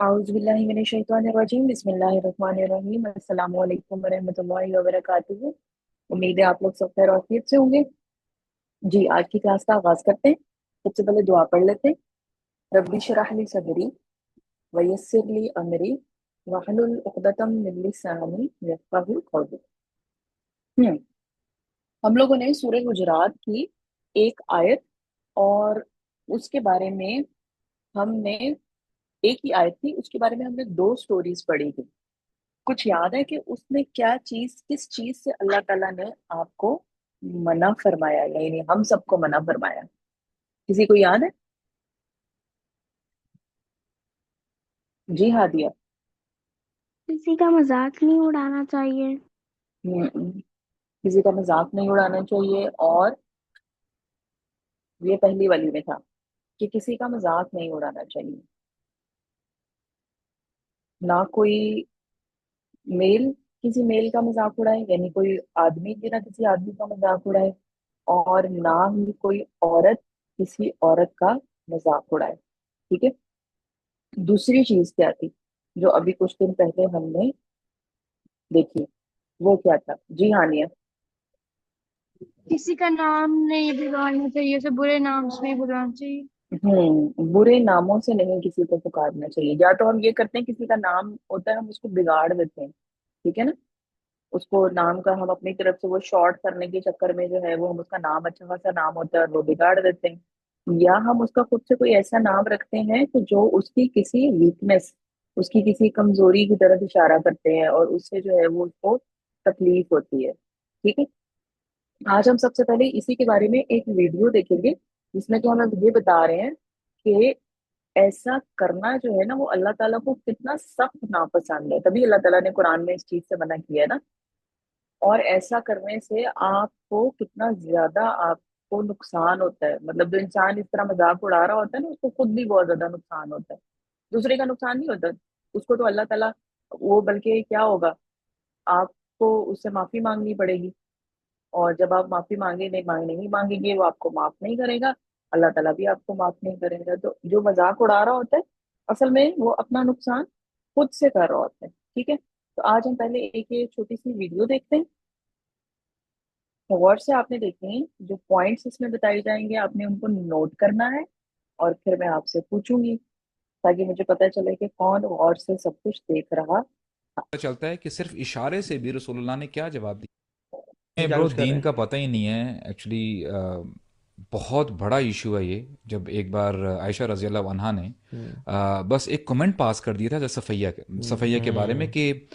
औज़ुबिल्लाहि मिनश्शैतानिर्रजीम बिस्मिल्लाहिर्रहमानिर्रहीम अस्सलामु अलैकुम वरहमतुल्लाहि वबरकातुहू। उम्मीद है आप लोग सब खैर औफियत से होंगे। जी, आज की क्लास का आगाज़ करते हैं। सबसे पहले दुआ पढ़ लेते हैं। रब्बि इश्रह ली सदरी व यस्सिर ली अमरी वहलुल उक़दतम मिन लिसानी यफ़क़हू क़ौली। हम्म हम लोगों ने सूरह हुजुरात की एक आयत और उसके बारे में हमने एक ही आयत थी, उसके बारे में हमने दो स्टोरीज पढ़ी थी। कुछ याद है कि उसमें क्या चीज, किस चीज से अल्लाह ताला ने आपको मना फरमाया, यानी हम सबको मना फरमाया? किसी को याद है? जी हाँ, दिया। किसी का मजाक नहीं उड़ाना चाहिए। किसी का मजाक नहीं उड़ाना चाहिए, और ये पहली वाली में था कि किसी का मजाक नहीं उड़ाना चाहिए। ना कोई मेल किसी मेल का मजाक उड़ाए, यानी कोई आदमी बिना किसी आदमी का मजाक उड़ाए, और ना ही कोई औरत किसी औरत का मजाक उड़ाए। ठीक है। दूसरी चीज क्या थी जो अभी कुछ दिन पहले हमने देखी? वो क्या था? जी हानिया। किसी का नाम नहीं बुलाना चाहिए, उसे बुरे नाम से नहीं बुलाना चाहिए। बुरे नामों से नहीं किसी को पुकारना चाहिए। या तो हम ये करते हैं, किसी का नाम होता है हम उसको बिगाड़ देते हैं। ठीक है ना। उसको नाम का हम अपनी तरफ से वो शॉर्ट करने के चक्कर में जो है वो हम उसका नाम, अच्छा खासा नाम होता है, और वो बिगाड़ देते हैं। या हम उसका खुद से कोई ऐसा नाम रखते हैं कि जो उसकी किसी वीकनेस, उसकी किसी कमजोरी की तरफ इशारा करते हैं, और उससे जो है वो उसको तकलीफ होती है। ठीक है। आज हम सबसे पहले इसी के बारे में एक वीडियो देखेंगे, जिसमें कि हमें ये बता रहे हैं कि ऐसा करना जो है ना, वो अल्लाह ताला को कितना सख्त नापसंद है। तभी अल्लाह ताला ने कुरान में इस चीज से मना किया है ना। और ऐसा करने से आपको कितना ज्यादा आपको नुकसान होता है। मतलब जो इंसान इस तरह मजाक उड़ा रहा होता है ना, उसको खुद भी बहुत ज्यादा नुकसान होता है। दूसरे का नुकसान नहीं होता उसको, तो अल्लाह ताला वो, बल्कि क्या होगा, आपको उससे माफी मांगनी पड़ेगी। और जब आप माफी नहीं मांगेंगे, वो आपको माफ नहीं करेगा। अल्लाह ताला भी आपको माफ नहीं करेगा। तो जो मजाक उड़ा रहा होता है, असल में वो अपना नुकसान खुद से कर रहा होता है। ठीक है। तो आज हम पहले एक ये छोटी सी वीडियो देखते हैं। गौर से आपने देखे हैं, जो पॉइंट्स इसमें बताए जाएंगे आपने उनको नोट करना है, और फिर मैं आपसे पूछूंगी, ताकि मुझे पता चले कि कौन गौर से सब कुछ देख रहा। पता चलता है कि सिर्फ इशारे से भी रसूलुल्लाह ने क्या जवाब ये दिया। क्या ब्रो, कुछ कर रहे दीन हैं। का पता ही नहीं है एक्चुअली। बहुत बड़ा इशू है ये। जब एक बार आयशा रजी अल्लाह अन्हा ने हम्म। बस एक कमेंट पास कर दिया था जब सफ़ैया के बारे में हम्म। कि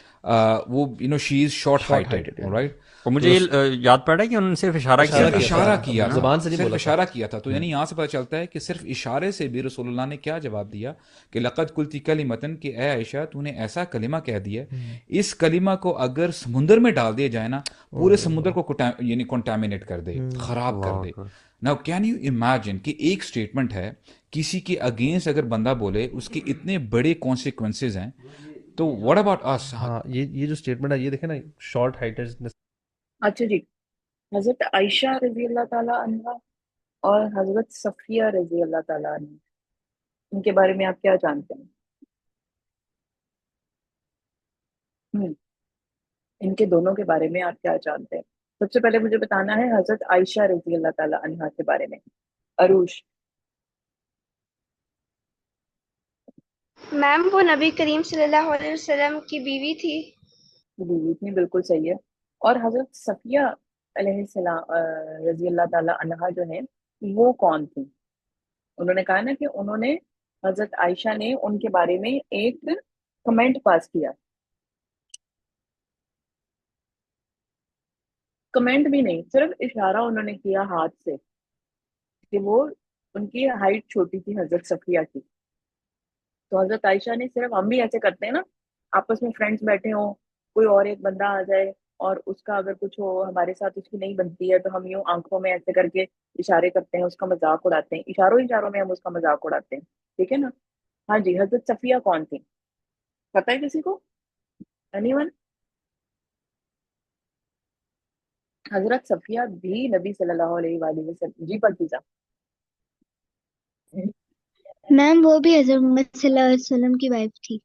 वो she is short short heighted, heighted है। राइट। और मुझे तो ये याद पड़ रहा है कि उन्होंने सिर्फ इशारा किया इशारा सिर्फ था। किया था, इशारा अब किया ना, जुबान से नहीं सिर्फ बोला था। इशारा किया था। तो हम्म। यानी यहाँ से पता चलता है कि सिर्फ इशारे से भी रसूलुल्लाह ने क्या जवाब दिया कि लक़द कुल्ति कलिमतन, कि ए आयशा तूने ऐसा कलिमा कह दिया, हम्म। इस कलिमा को अगर समुंदर में डाल दिया जाए ना, पूरे ओए समुद्र लो। को यानी कंटामिनेट कर दे, खराब कर अल्लाह दे। अकबर। नाउ कैन यू इमेजिन कि एक स्टेटमेंट है, किसी के अगेंस्ट अगर बंदा बोले उसके इतने बड़े कॉन्सिक्वेंसेज हैं। तो व्हाट अबाउट अस? हाँ, ये जो स्टेटमेंट है, ये देखे ना, शॉर्ट हाइटेड। अच्छा जी। हजरत आयशा रजी अल्लाह ताला अन्हा और हजरत सफिया रजी अल्लाह ताला अन्हा, इनके बारे में आप क्या जानते हैं? हम्म इनके दोनों के बारे में आप क्या जानते हैं? सबसे पहले मुझे बताना है हजरत आयशा रजी अल्लाह ताला अन्हा के बारे में। अरूश। मैम, वो नबी करीम सल्लल्लाहु अलैहि वसल्लम की बीवी थी। बीवी थी, बिल्कुल सही है। और हजरत सफिया अलैहिस्सलाम रजी अल्लाह ताला अन्हा जो है, वो कौन थी? उन्होंने कहा ना कि उन्होंने, हजरत आयशा ने उनके बारे में एक कमेंट पास किया। कमेंट भी नहीं, सिर्फ इशारा उन्होंने किया हाथ से कि वो, उनकी हाइट छोटी थी हजरत सफिया की। तो हजरत आयशा ने सिर्फ, हम भी ऐसे करते हैं ना, आपस में फ्रेंड्स बैठे हो, कोई और एक बंदा आ जाए, और उसका अगर कुछ हो, हमारे साथ उसकी नहीं बनती है, तो हम यूं आंखों में ऐसे करके इशारे करते हैं, उसका मजाक उड़ाते हैं, इशारों इशारों में हम उसका मजाक उड़ाते हैं। ठीक है ना। हाँ जी, हजरत सफिया कौन थी? पता है किसी को? एनीवन? हजरत सफिया भी नबी सल्लल्लाहु अलैहि वसल्लम, जी पाकीज़ा। मैम वो भी हजरत मोहम्मद सल्लल्लाहु अलैहि वसल्लम की वाइफ थी।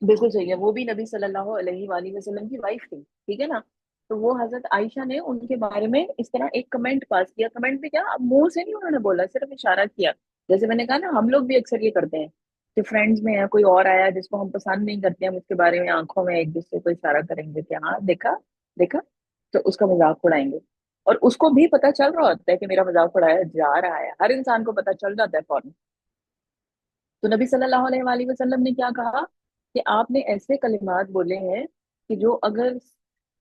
बिल्कुल सही है, वो भी नबी सल्लल्लाहु अलैहि वसल्लम की वाइफ थी, ठीक है ना। तो वो हजरत आयशा ने उनके बारे में इस तरह एक कमेंट पास किया। कमेंट में क्या, अब मुंह से नहीं उन्होंने बोला, सिर्फ इशारा किया। जैसे मैंने कहा ना, हम लोग भी अक्सर ये करते हैं कि फ्रेंड्स में है कोई और आया जिसको हम पसंद नहीं करते, हम उसके बारे में आंखों में एक दूसरे को इशारा करेंगे कि हाँ देखा, देखा, तो उसका मजाक उड़ाएंगे। और उसको भी पता चल रहा होता है कि मेरा मजाक उड़ाया जा रहा है, हर इंसान को पता चल जाता है फौरन। तो नबी सल्लल्लाहु अलैहि वसल्लम ने क्या कहा कि आपने ऐसे कलिमात बोले हैं कि जो अगर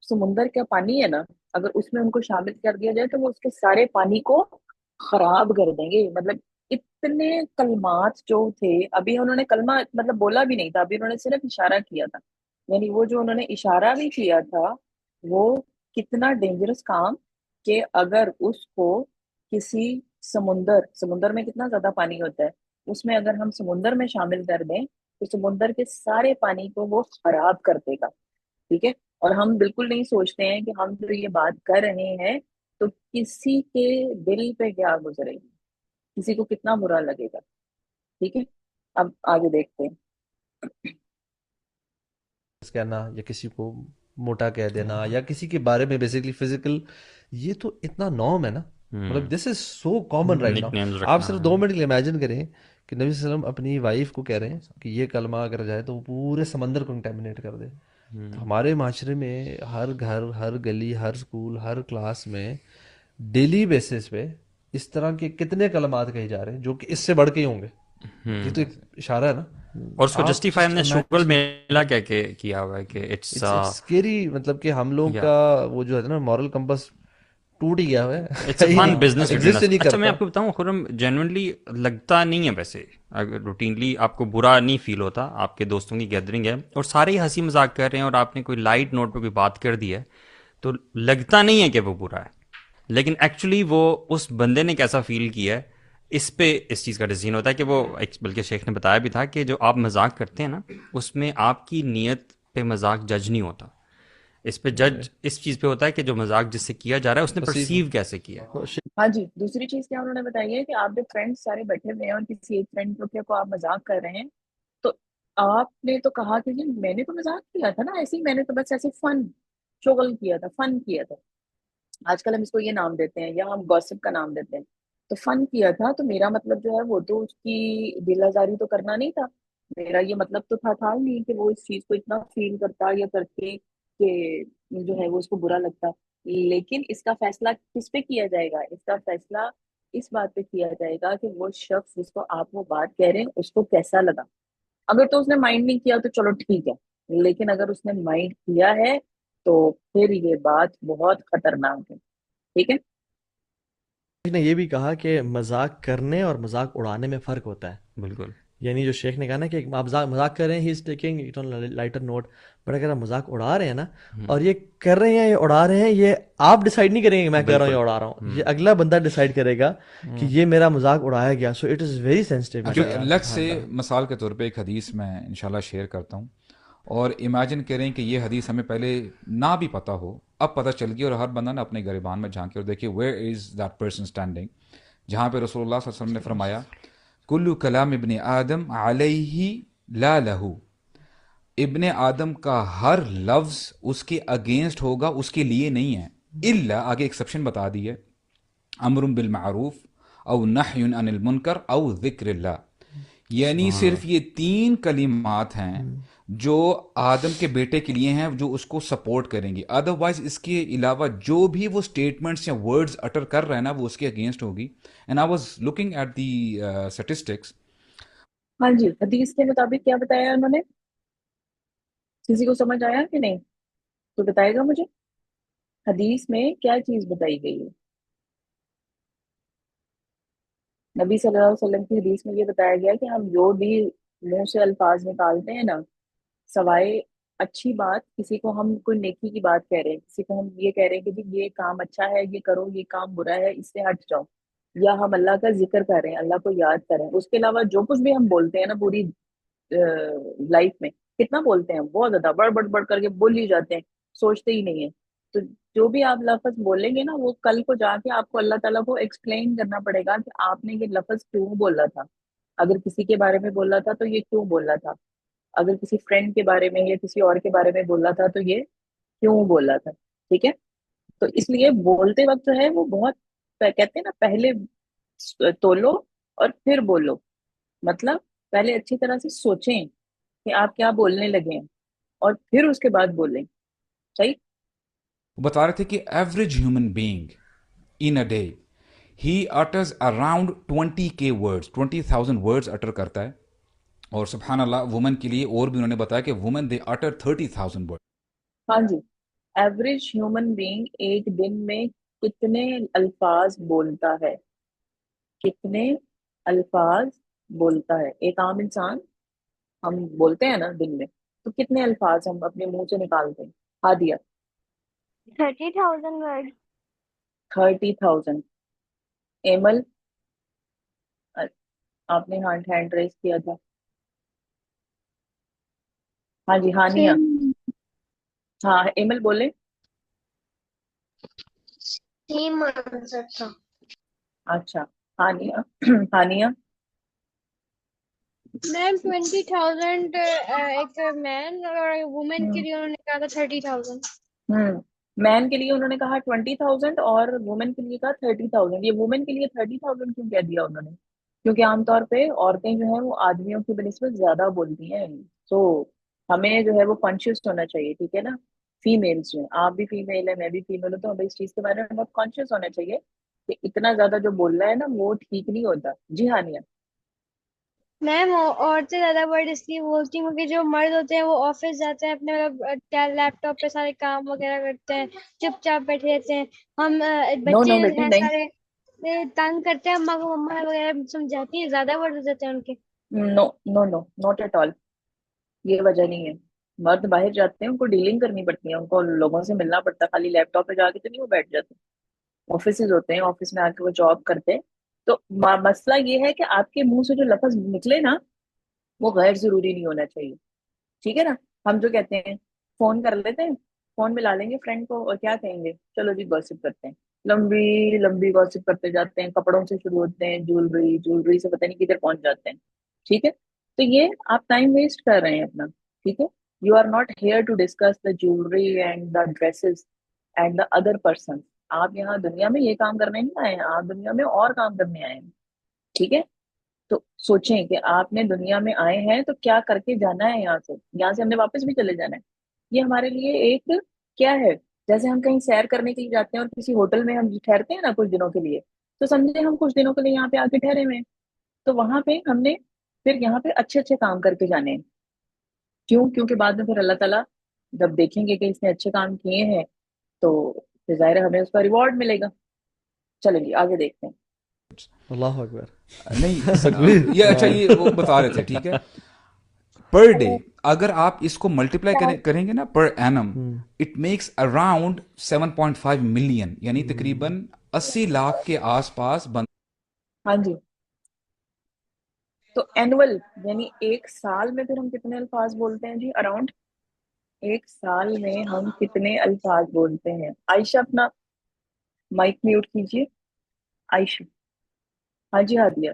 समुंदर का पानी है ना, अगर उसमें उनको शामिल कर दिया जाए तो वो उसके सारे पानी को खराब कर देंगे। मतलब इतने कलमात जो थे, अभी उन्होंने कलमा मतलब बोला भी नहीं था, अभी उन्होंने सिर्फ इशारा किया था। यानी वो जो उन्होंने इशारा भी किया था, वो कितना डेंजरस काम, कि अगर उसको किसी समुंदर समुंदर में कितना ज्यादा पानी होता है, उसमें अगर हम समुंदर में शामिल कर दें तो समुंदर के सारे पानी को वो खराब कर देगा। ठीक है। और हम बिल्कुल नहीं सोचते हैं कि हम जो ये बात कर रहे हैं तो किसी के दिल पे क्या गुजरेगी, किसी को कितना बुरा लगेगा। ठीक है। अब आगे देखते हैं। कहना या किसी को मोटा कह देना या किसी के बारे में बेसिकली फिजिकल, ये तो इतना नॉर्म है ना, मतलब this is so common right now. Nicknames आप रखना सिर्फ है। 2 मिनट इमेजिन करें कि नबी वसल्लम अपनी वाइफ को कह रहे हैं कि ये कलमा अगर जाए तो वो पूरे समंदर को कंटेमिनेट कर दे। तो हमारे माशरे में हर घर, हर गली, हर स्कूल, हर क्लास में डेली बेसिस पे इस तरह के कितने कलमात कहे जा रहे हैं जो कि इससे बढ़ के ही होंगे। ये तो एक इशारा है ना। और उसको आप जस्टिफाई जस्ट हमने शुगल इमेजिन, मेला कह के किया हुआ है कि इट्स इट्स स्केरी, मतलब कि हम लोग या का वो जो है ना मॉरल कंपास टूट ही गया है इट्स अ कहीं फन नहीं, बिजनेस बिटवीन एग्जिस्ट ही अस। नहीं अच्छा मैं करता। आपको बताऊं खुरम, जेन्युइनली लगता नहीं है वैसे, अगर रूटीनली आपको बुरा नहीं फील होता, आपके दोस्तों की गैदरिंग है और सारे ही हंसी मजाक कर रहे हैं और आपने कोई लाइट नोट पे कोई बात कर दी है, तो लगता नहीं है कि वो बुरा है। लेकिन एक्चुअली वो उस बंदे ने कैसा फील किया है, इस पे इस चीज़ का डिसीजन होता है कि वो बल्कि शेख ने बताया भी था कि जो आप मजाक करते हैं ना, उसमें आपकी नीयत पे मजाक जज नहीं होता। इस पे जज इस चीज़ पे होता है कि जो मजाक जिससे किया जा रहा है उसने परसीव परसीव कैसे किया है। हाँ जी, दूसरी चीज क्या उन्होंने बताई है कि आप जब फ्रेंड्स सारे बैठे हुए हैं और किसी एक फ्रेंड को आप मजाक कर रहे हैं, तो आपने तो कहा कि जी मैंने तो मजाक किया था ना, ऐसे ही मैंने तो बस ऐसे फन शुगल किया था, फन किया था। आजकल हम इसको ये नाम देते हैं या हम गॉसिप का नाम देते हैं। तो फन किया था तो मेरा मतलब जो है वो तो उसकी दिल आजारी तो करना नहीं था। मेरा ये मतलब तो था ही नहीं कि वो इस चीज को इतना फील करता या करके कि जो है वो उसको बुरा लगता। लेकिन इसका फैसला किस पे किया जाएगा, इसका फैसला इस बात पे किया जाएगा कि वो शख्स जिसको आप वो बात कह रहे हैं उसको कैसा लगा। अगर तो उसने माइंड नहीं किया तो चलो ठीक है, लेकिन अगर उसने माइंड किया है तो फिर ये बात बहुत खतरनाक है। ठीक है। शेख ने ये भी कहा कि मजाक करने और मजाक उड़ाने में फ़र्क होता है। बिल्कुल। यानी जो शेख ने कहा ना कि आप मजाक मजाक कर रहे हैं, he is taking it on lighter note, but अगर आप मजाक उड़ा रहे हैं ना, और ये कर रहे हैं, ये उड़ा रहे हैं, ये आप डिसाइड नहीं करेंगे कि मैं कर रहा हूँ या बिल्कुल। उड़ा रहा हूँ, ये अगला बंदा डिसाइड करेगा कि ये मेरा मजाक उड़ाया गया। So it is very sensitive जो मैटर यार, लग सुभान से अल्लाह। मिसाल के तौर पे एक हदीस मैं इंशाल्लाह शेयर करता हूँ। और इमेजिन करें कि ये हदीस हमें पहले ना भी पता हो, अब पता चल गई और हर बंदा ने अपने गिरबान में झांके और देखिए where is that person standing, जहाँ पे रसूलुल्लाह सल्लल्लाहु अलैहि वसल्लम ने फरमाया कुल्लु कलाम इब्ने आदम अलैहि ला लहू, इब्ने आदम का हर लफ्ज उसके अगेंस्ट होगा, उसके लिए नहीं है। इल्ला, आगे एक्सेप्शन बता दी है, अमरुन बिल मारूफ औ नहयुन अनिल मुनकर औ जिक्रिल्लाह। यानी सुभान सिर्फ अल्लाह। ये 3 कलिमात हैं जो आदम के बेटे के लिए हैं, जो उसको सपोर्ट करेंगी। अदरवाइज इसके अलावा जो भी वो स्टेटमेंट्स या वर्ड्स अटर कर रहा है ना, वो उसके अगेंस्ट होगी। And I was looking at the statistics. हाँ जी, हदीस के मुताबिक क्या बताया उन्होंने, किसी को समझ आया कि नहीं, तो बताएगा मुझे हदीस में क्या चीज बताई गई है। नबी सल्लल्लाहु अलैहि वसल्लम की हदीस में ये बताया गया कि हम जो भी मुंह से अल्फाज निकालते हैं ना, सवाए अच्छी बात, किसी को हम कोई नेकी की बात कह रहे हैं, किसी को हम ये कह रहे हैं कि जी ये काम अच्छा है ये करो, ये काम बुरा है इससे हट जाओ, या हम अल्लाह का जिक्र कर रहे हैं, अल्लाह को याद कर रहे हैं, उसके अलावा जो कुछ भी हम बोलते हैं ना पूरी लाइफ में, कितना बोलते हैं हम, बहुत ज्यादा बढ़ बढ़ बढ़ करके बोल ही जाते हैं, सोचते ही नहीं है। तो जो भी आप लफ्ज बोलेंगे ना, वो कल को जाके आपको अल्लाह ताला को एक्सप्लेन करना पड़ेगा कि आपने ये लफ्ज क्यों बोला था। अगर किसी के बारे में बोल रहा था तो ये क्यों बोल रहा था, अगर किसी फ्रेंड के बारे में या किसी और के बारे में बोल रहा था तो ये क्यों बोल रहा था। ठीक है। तो इसलिए बोलते वक्त जो है वो बहुत कहते हैं ना, पहले तोलो और फिर बोलो। मतलब पहले अच्छी तरह से सोचें कि आप क्या बोलने लगे हैं और फिर उसके बाद बोलें। सही। वो बता रहे थे कि average human being in a day he utters around 20K words, 20,000 words utter करता है। और सुबहान अल्लाह, वुमन के लिए और भी उन्होंने बताया कि वुमन दे अटर 30,000 वर्ड। हाँ जी। एवरेज ह्यूमन बीइंग एक दिन में कितने अल्फाज बोलता है, कितने अल्फाज बोलता है एक आम इंसान। हम बोलते हैं ना दिन में, तो कितने अल्फाज हम अपने मुंह से निकालते हैं। हादिया। 30,000 वर्ड। 30,000। एमल, अ, आपने हैंड रेस किया था। हाँ जी, हानिया। सेम। हाँ एमल बोले। सेम आंसर था। अच्छा। हानिया। हानिया। मैम 20,000 एक मैन और वुमेन के हम्म। लिए उन्होंने कहा था 30,000। हम्म। मैन के लिए उन्होंने कहा 20,000 और वुमेन के लिए कहा 30,000। ये वुमेन के लिए 30,000 क्यों कह दिया उन्होंने? क्योंकि आमतौर पे औरतें जो है वो आदमियों की बनिस्बत ज्यादा बोलती हैं। तो हमें जो है वो कॉन्शियस होना चाहिए, ठीक है ना। फीमेल्स जो है, आप भी फीमेल है, मैं भी फीमेल हूँ, तो हमें इस चीज के बारे में बहुत कॉन्शियस होना चाहिए कि इतना ज्यादा जो बोल रहा है ना वो ठीक नहीं होता। जी हाँ निया। मैम औरतें ज्यादा वर्ड इसलिए बोलती हैं क्योंकि जो मर्द होते हैं वो ऑफिस जाते हैं, अपने मतलब लैपटॉप पे सारे काम वगैरह करते हैं, चुपचाप बैठे रहते हैं। हम नो बच्चे नो बेटी हैं नहीं। सारे, तंग करते हैं अम्मा को, मम्मा वगैरह समझाती है, ज्यादा वर्ड हो जाते हैं उनके। No no no, not at all. ये वजह नहीं है। मर्द बाहर जाते हैं, उनको डीलिंग करनी पड़ती है, उनको लोगों से मिलना पड़ता है, खाली लैपटॉप पे जाके तो नहीं वो बैठ जाते। ऑफिसेज होते हैं, ऑफिस में आके वो जॉब करते हैं। तो मसला ये है कि आपके मुंह से जो लफ्ज निकले ना वो गैर जरूरी नहीं होना चाहिए। ठीक है ना। हम जो कहते हैं, फोन कर लेते हैं, फोन मिला लेंगे फ्रेंड को और क्या कहेंगे, चलो जी गॉसिप करते हैं। लंबी लंबी गॉसिप करते जाते हैं, कपड़ों से शुरू होते हैं, ज्वेलरी ज्वेलरी से पता नहीं किधर पहुंच जाते हैं। ठीक है। तो ये आप टाइम वेस्ट कर रहे हैं अपना। ठीक है। You are not here to discuss the jewellery and the dresses and the other person. आप यहाँ दुनिया में ये काम करने नहीं आए हैं, आप दुनिया में और काम करने आए हैं। ठीक है। तो सोचें कि आपने दुनिया में आए हैं तो क्या करके जाना है यहाँ से, यहाँ से हमने वापस भी चले जाना है। ये हमारे लिए एक क्या है, जैसे हम कहीं सैर करने के लिए जाते हैं और किसी होटल में हम ठहरते हैं ना कुछ दिनों के लिए, तो समझे हम कुछ दिनों के लिए यहाँ पे आके ठहरे हुए हैं। तो वहां पे हमने फिर यहाँ पे अच्छे अच्छे काम करके जाने हैं। क्यों? क्योंकि बाद में फिर अल्लाह ताला जब देखेंगे कि इसने अच्छे काम किए हैं तो फिर जाहिर है हमें उसका रिवॉर्ड मिलेगा। चलेंगे आगे देखते हैं। अल्लाह अकबर। नहीं, तकबीर। ये अच्छा, हाँ। ये वो बता रहे थे, ठीक है। पर डे अगर आप इसको मल्टीप्लाई करेंगे ना per annum, hmm. It makes around 7.5 million, यानी तकरीबन 80 लाख के आसपास बन। हाँ जी। तो एनुअल यानी एक साल में फिर हम कितने अल्फाज बोलते हैं जी अराउंड? एक साल में हम कितने अल्फाज बोलते हैं? आयशा अपना माइक म्यूट कीजिए। आयशा। हाँ जी हादिया।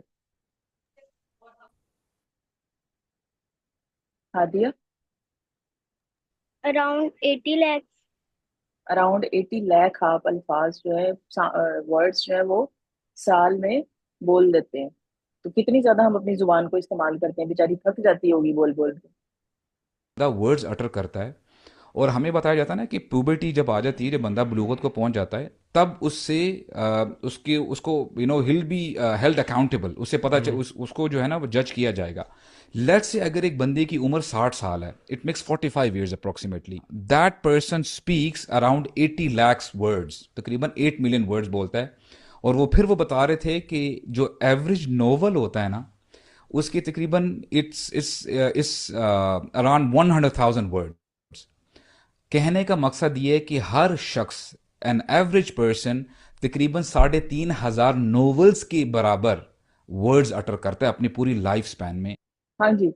हादिया। अराउंड 80 लाख। अराउंड 80 लाख आप अल्फाज जो है, वर्ड्स जो है वो साल में बोल देते हैं। तो कितनी ज्यादा हम अपनी जुबान को इस्तेमाल करते हैं, बेचारी थक जाती होगी बोल बोल के। वर्ड्स अटर करता है। और हमें बताया जाता है ना कि प्यूबर्टी जब आ जाती है, जब बंदा बलूगत को पहुंच जाता है, तब उससे उसके उसको हिल बी हेल्ड अकाउंटेबल। उससे पता उसको जो है ना वो जज किया जाएगा। लेट्स से अगर एक बंदे की उम्र 60 साल है, it makes 45 years approximately, that person speaks around 80 lakh words, तकरीबन 8 मिलियन वर्ड्स बोलता है। और वो फिर वो बता रहे थे कि जो एवरेज नोवेल होता है ना, उसकी तकरीबन it's it's it's around 100,000 words. कहने का मकसद ये है कि हर शख्स, एन एवरेज पर्सन, तकरीबन 3,500 नोवेल्स के बराबर वर्ड्स अटर करता है अपनी पूरी लाइफ स्पैन में। हाँ जी।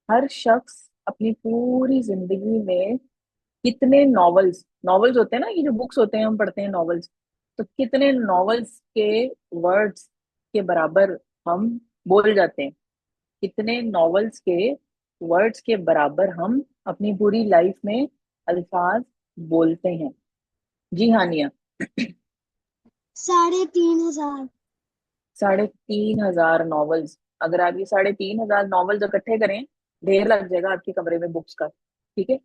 हर शख्स अपनी पूरी जिंदगी में कितने नॉवेल्स, नॉवेल्स होते हैं ना, ये जो बुक्स होते हैं हम पढ़ते हैं नॉवेल्स, तो कितने नॉवेल्स के वर्ड्स के बराबर हम बोल जाते हैं। कितने नॉवेल्स के वर्ड्स के बराबर हम अपनी पूरी लाइफ में अल्फाज बोलते हैं? जी हाँ निया। 3,500। 3,500 नॉवेल्स। अगर आप ये 3,500 नॉवेल्स इकट्ठे करें, ढेर लग जाएगा आपके कमरे में बुक्स का, ठीक है।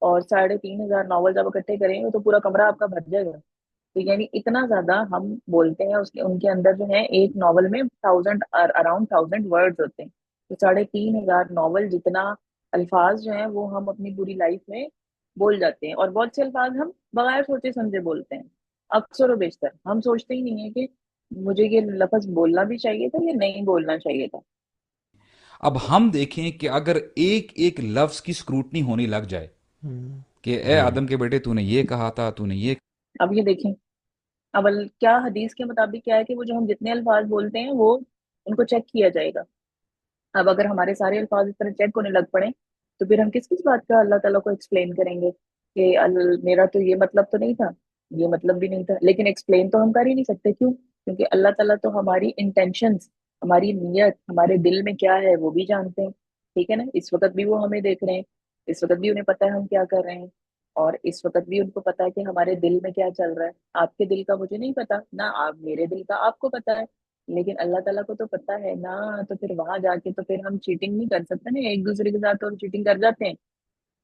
और 3,500 नॉवेल्स आप इकट्ठे करेंगे तो पूरा कमरा आपका भर जाएगा। तो यानी इतना ज्यादा हम बोलते हैं। उसके उनके अंदर जो है एक नॉवल में 1000, अराउंड 1000 वर्ड्स होते हैं। तो 3,500 नॉवल जितना अल्फाज जो है वो हम अपनी पूरी लाइफ में बोल जाते हैं। और बहुत से अल्फाज हम बगैर सोचे समझे बोलते हैं। अक्सर और बेशतर हम सोचते ही नहीं है कि मुझे ये लफ्ज बोलना भी चाहिए था या नहीं बोलना चाहिए था। अब हम देखें कि अगर एक एक लफ्ज की स्क्रूटनी होने लग जाए कि ए आदम के बेटे तूने ये कहा था, तूने ये। अब ये देखें, अब क्या हदीस के मुताबिक क्या है कि वो जो हम जितने अल्फाज बोलते हैं वो उनको चेक किया जाएगा। अब अगर हमारे सारे अल्फाज इस तरह चेक होने लग पड़े तो फिर हम किस किस बात का अल्लाह ताला को एक्सप्लेन करेंगे कि मेरा तो ये मतलब तो नहीं था, ये मतलब भी नहीं था। लेकिन एक्सप्लेन तो हम कर ही नहीं सकते। क्यों? क्योंकि अल्लाह ताला तो हमारी इंटेंशंस, हमारी नीयत, हमारे दिल में क्या है वो भी जानते हैं। ठीक है ना। इस वक्त भी वो हमें देख रहे हैं, इस वक्त भी उन्हें पता है हम क्या कर रहे हैं, और इस वक्त भी उनको पता है कि हमारे दिल में क्या चल रहा है। आपके दिल का मुझे नहीं पता ना, आप मेरे दिल का आपको पता है, लेकिन अल्लाह ताला को तो पता है ना। तो फिर वहां जाके तो फिर हम चीटिंग नहीं कर सकते ना एक दूसरे के साथ, तो हम चीटिंग कर जाते हैं।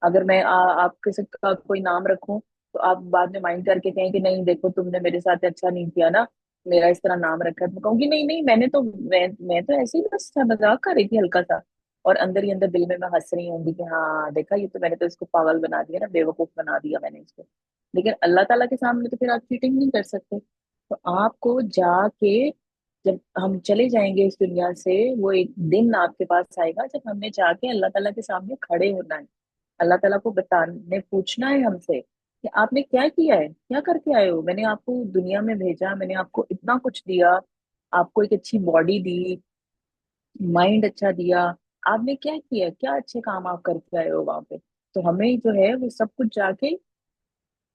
अगर मैं आपके से का कोई नाम रखूं तो आप बाद में माइंड करके कहें कि नहीं देखो तुमने मेरे साथ अच्छा नहीं किया ना, मेरा इस तरह नाम रखा है, तो मैं कहूंगी नहीं नहीं मैंने तो मैं तो ऐसे ही बस मजाक कर रही थी हल्का सा। और अंदर ही अंदर दिल में मैं हंस रही होंगी कि हाँ देखा, ये तो मैंने तो इसको पागल बना दिया ना, बेवकूफ बना दिया मैंने इसको। लेकिन अल्लाह ताला के सामने तो फिर आप चीटिंग नहीं कर सकते। तो आपको जाके, जब हम चले जाएंगे इस दुनिया से, वो एक दिन आपके पास आएगा जब हमने जाके अल्लाह ताला के सामने खड़े होना है। अल्लाह ताला को बताने पूछना है हमसे कि आपने क्या किया है, क्या करके आए हो। मैंने आपको दुनिया में भेजा, मैंने आपको इतना कुछ दिया, आपको एक अच्छी बॉडी दी, माइंड अच्छा दिया, आपने क्या किया, क्या अच्छे काम आप करके आए हो वहां पे। तो हमें जो है वो सब कुछ जाके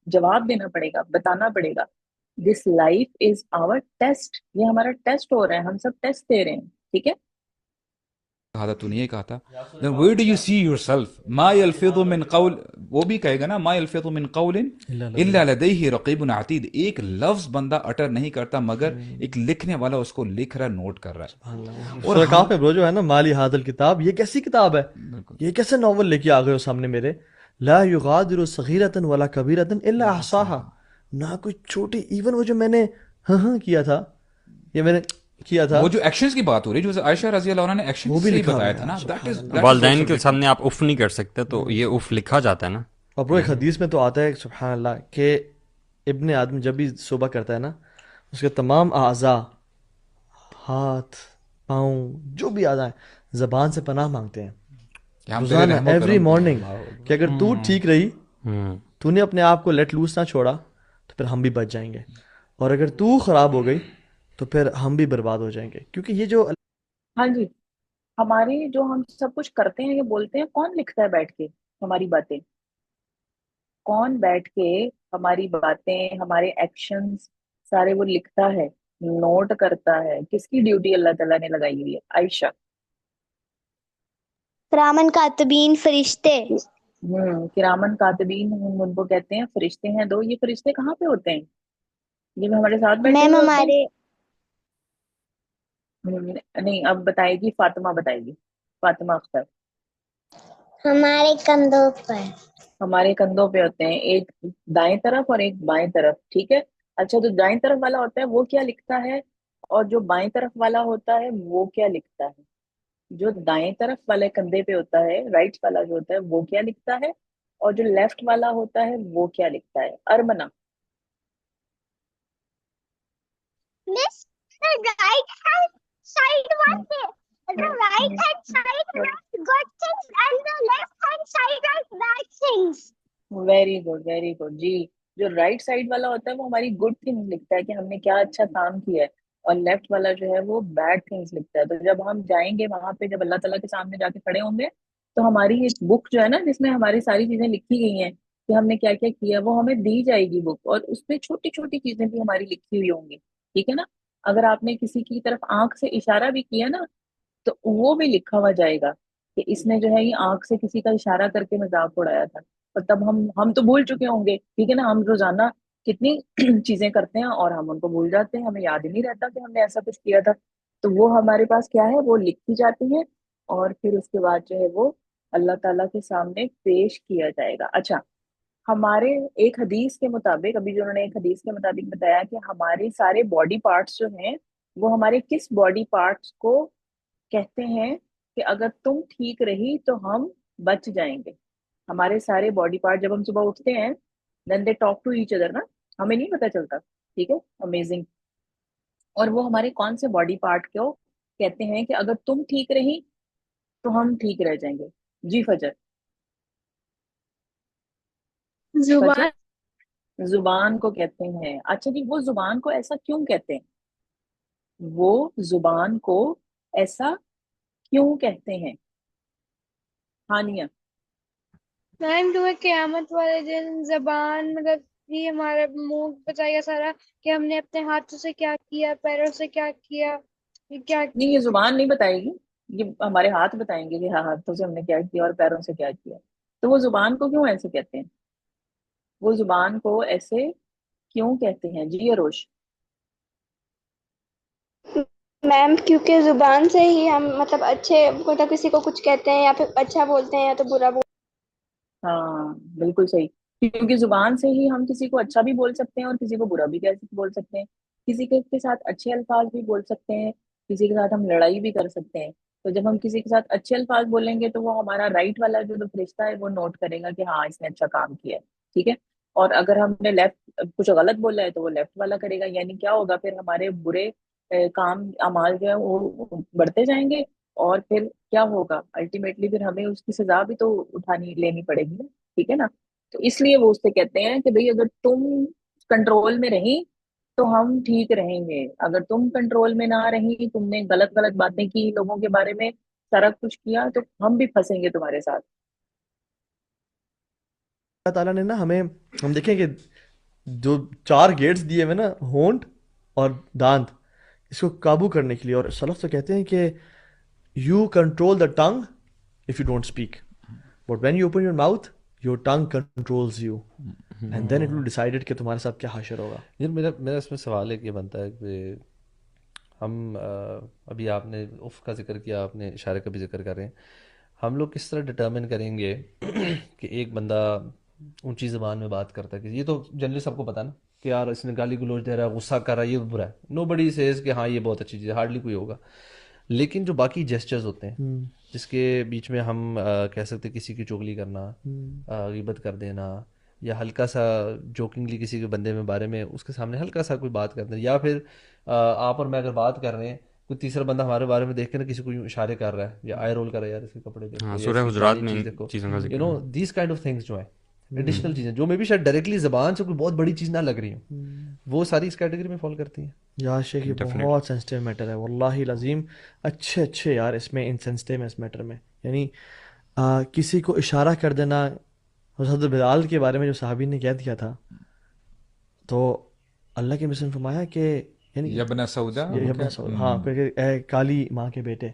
जवाब देना पड़ेगा, बताना पड़ेगा। This life is our test, ये हमारा टेस्ट हो रहा है, हम सब टेस्ट दे रहे हैं। ठीक है। कहा था, तूने ये कहा था। then where do you see yourself मा यल्फिज़ु मिन कौल, वो भी कहेगा ना मा यल्फिज़ु मिन कौलिन इल्ला लदैहि रक़ीबुन अतीद। एक लफ्ज बंदा अटर नहीं करता मगर एक लिखने वाला उसको लिख रहा है, नोट कर रहा है। और सूरह काफ में ब्रो जो है ना, माली हादल किताब, ये कैसी किताब है, ये कैसे नॉवल लेके आ गए हो सामने मेरे। ला युगादिरु सगीरतन वला कबीरतन इल्ला अहसाहा, ना कोई छोटी, इवन वो जो मैंने हाँ किया था, ये मैंने किया था, वो जो एक्शंस की बात हो रही है, जो आयशा रजी अल्लाह ने एक्शन वो भी से ही लिखा हुआ बताया है। था ना, दैट इज वालदैन के सामने आप उफ नहीं कर सकते, तो ये उफ लिखा जाता है ना। और ब्रो एक हदीस में तो आता है सुभान अल्लाह कि इब्ने आदम जब भी सुबह करता है ना, उसके तमाम आज़ा, हाथ, पाँव, जो भी आज़ा है, ज़बान से पनाह मांगते हैं कि हम तेरे रोजाना, रहमो एवरी करम मॉर्निंग, कि अगर तू ठीक रही, हम्म तूने अपने आप को लेट लूज ना छोड़ा, तो फिर हम भी बच जाएंगे, और अगर तू खराब हो गई तो फिर हम भी बर्बाद हो जाएंगे। क्योंकि ये जो हाँ जी। हमारे जो हम सब कुछ करते हैं, ये बोलते हैं, कौन लिखता है बैठ के हमारी बातें? कौन बैठ के हमारी बातें, हमारे एक्शंस सारे वो लिखता है, नोट करता है? किसकी ड्यूटी अल्लाह ताला ने लगाई हुई है? आयशा। किरामन कातिबीन फरिश्ते। किरामन कातिबीन हम उनको कहते हैं, फरिश्ते हैं दो। ये फरिश्ते कहाँ पे होते हैं? ये भी हमारे साथ बैठे मैम हुए होते हैं? हमारे नहीं, अब बताएगी फातिमा, बताएगी फातिमा अख्तर। हमारे कंधों पर। हमारे कंधों पे होते हैं, एक दाएं तरफ और एक बाएं तरफ। ठीक है। अच्छा, जो दाएं तरफ वाला होता है वो क्या लिखता है, और जो बाएं तरफ वाला होता है वो क्या लिखता है? जो दाएं तरफ वाले कंधे पे होता है, राइट वाला जो होता है वो क्या लिखता है, और जो लेफ्ट वाला होता है वो क्या लिखता है? अरमना। Miss, the right hand side was the right hand side was good things and the left hand side was bad things. Very good, very good जी। जो राइट साइड वाला होता है वो हमारी गुड थिंग्स लिखता है कि हमने क्या अच्छा काम किया है, और लेफ्ट वाला जो है वो बैड थिंग्स लिखता है। तो जब हम जाएंगे वहां पे, जब अल्लाह ताला के सामने जाके खड़े होंगे, तो हमारी एक बुक जो है ना, जिसमें हमारी सारी चीजें लिखी गई हैं कि हमने क्या क्या किया, वो हमें दी जाएगी बुक, और उसमें छोटी छोटी चीजें भी हमारी लिखी हुई होंगी। ठीक है ना। अगर आपने किसी की तरफ आंख से इशारा भी किया ना, तो वो भी लिखा हुआ जाएगा कि इसने जो है ये आंख से किसी का इशारा करके मजाक उड़ाया था। और तब हम तो भूल चुके होंगे, ठीक है ना, हम रोजाना कितनी चीजें करते हैं और हम उनको भूल जाते हैं, हमें याद ही नहीं रहता कि हमने ऐसा कुछ किया था। तो वो हमारे पास क्या है, वो लिखी जाती है और फिर उसके बाद जो है वो अल्लाह ताला के सामने पेश किया जाएगा। अच्छा, हमारे एक हदीस के मुताबिक, अभी जो उन्होंने एक हदीस के मुताबिक बताया कि हमारे सारे बॉडी पार्ट्स जो हैं वो हमारे किस बॉडी पार्ट्स को कहते हैं कि अगर तुम ठीक रही तो हम बच जाएंगे। हमारे सारे बॉडी पार्ट जब हम सुबह उठते हैं, then they talk to each other ना, हमें नहीं पता चलता। ठीक है, अमेजिंग। और वो हमारे कौन से बॉडी पार्ट को कहते हैं कि अगर तुम ठीक रही तो हम ठीक रह जाएंगे? जी फजर। फजर, जुबान। जुबान को कहते हैं। अच्छा जी, वो जुबान को ऐसा क्यों कहते हैं? वो जुबान को ऐसा क्यों कहते हैं? हानिया। मैम तुम्हें क़यामत वाले दिन जबान मतलब ये हमारा मुंह बताएगा सारा कि हमने अपने हाथों से क्या किया, पैरों से क्या किया, ये क्या नहीं, ये किया। जुबान नहीं बताएगी, ये हमारे हाथ बताएंगे कि हाँ, हाथों से हमने क्या किया और पैरों से क्या किया। तो वो जुबान को क्यों ऐसे कहते हैं? वो जुबान को ऐसे क्यों कहते हैं जी अरोश? मैम क्योंकि जुबान से ही हम मतलब अच्छे मतलब किसी को कुछ कहते हैं या फिर अच्छा बोलते हैं या तो बुरा बोलते हाँ, बिल्कुल सही। क्योंकि जुबान से ही हम किसी को अच्छा भी बोल सकते हैं और किसी को बुरा भी कैसे बोल सकते हैं। किसी के साथ अच्छे अल्फाज भी बोल सकते हैं, किसी के साथ हम लड़ाई भी कर सकते हैं। तो जब हम किसी के साथ अच्छे अल्फाज बोलेंगे तो वो हमारा राइट वाला जो फरिश्ता है वो नोट करेगा कि हाँ, इसने अच्छा काम किया है। ठीक है। और अगर हमने लेफ्ट कुछ गलत बोला है तो वो लेफ्ट वाला करेगा। यानी क्या होगा, फिर हमारे बुरे काम अमाल जो है वो बढ़ते जाएंगे। और फिर क्या होगा, अल्टीमेटली फिर हमें उसकी सजा भी तो उठानी लेनी पड़ेगी ना। ठीक है ना। तो इसलिए वो उससे कहते हैं कि भाई अगर तुम कंट्रोल में रही तो हम ठीक रहेंगे, अगर तुम कंट्रोल में ना रही, तुमने गलत गलत बातें की लोगों के बारे में, सारा कुछ किया, तो हम भी फंसेंगे तुम्हारे साथ। अल्लाह ताला ने ना हमें, हम देखें कि जो 4 गेट्स दिए हुए ना, होंठ और दांत, इसको काबू करने के लिए। और सलफ तो कहते हैं कि you control the tongue if you don't speak, but when you open your mouth your tongue controls you, and then it will decided कि तुम्हारे साथ क्या हाशर होगा। यार मेरा मेरा इसमें सवाल एक ये बनता है कि हम अभी आपने उफ का जिक्र किया, आपने इशारे का भी जिक्र कर रहे हैं। हम लोग किस तरह डिटर्मिन करेंगे कि एक बंदा ऊंची ज़बान में बात करता है, कि ये तो जनरली सबको पता है ना कि यार इसने गाली गलौज दे रहा है, गुस्सा कर रहा है, ये बुरा है। नो बडी सेज कि हाँ ये बहुत अच्छी चीज़ है, हार्डली कोई होगा। लेकिन जो बाकी जेस्चर्स होते हैं हम्म। जिसके बीच में हम कह सकते हैं किसी की चुगली करना, गीबत कर देना, या हल्का सा जोकिंगली किसी के बंदे में बारे में उसके सामने हल्का सा कोई बात कर देना, या फिर आप और मैं अगर बात कर रहे हैं, कोई तीसरा बंदा हमारे बारे में देख के ना किसी को यूं इशारे कर रहा है या आई रोल कर रहा है, यार इसके कपड़े हाँ, देखो या सूरह इसकी हुजरात फलानी में चीज़ इन देखो, चीज़ों का यू जिक्र नो है। दीज काइंड ऑफ थिंग्स जो है एडिशनल चीज़ें जो मे बी शायद डायरेक्टली ज़बान से कोई बहुत बड़ी चीज़ ना लग रही हो, वो सारी इस कैटेगरी में फॉल करती हैं। यार शेख ये डेफिनेटली। बहुत सेंसिटिव मैटर है, वल्लाही लजीम। अच्छे अच्छे यार इसमें इनसेंसिटिव है इस मैटर में। यानी किसी को इशारा कर देना, हज़रत बिलाल के बारे में जो साहबी ने कह दिया था, तो अल्लाह के मिशन फरमाया कि यानी यबन सऊदा ये वो अपना क्या सवाल, हाँ, क्योंकि ए काली माँ के बेटे।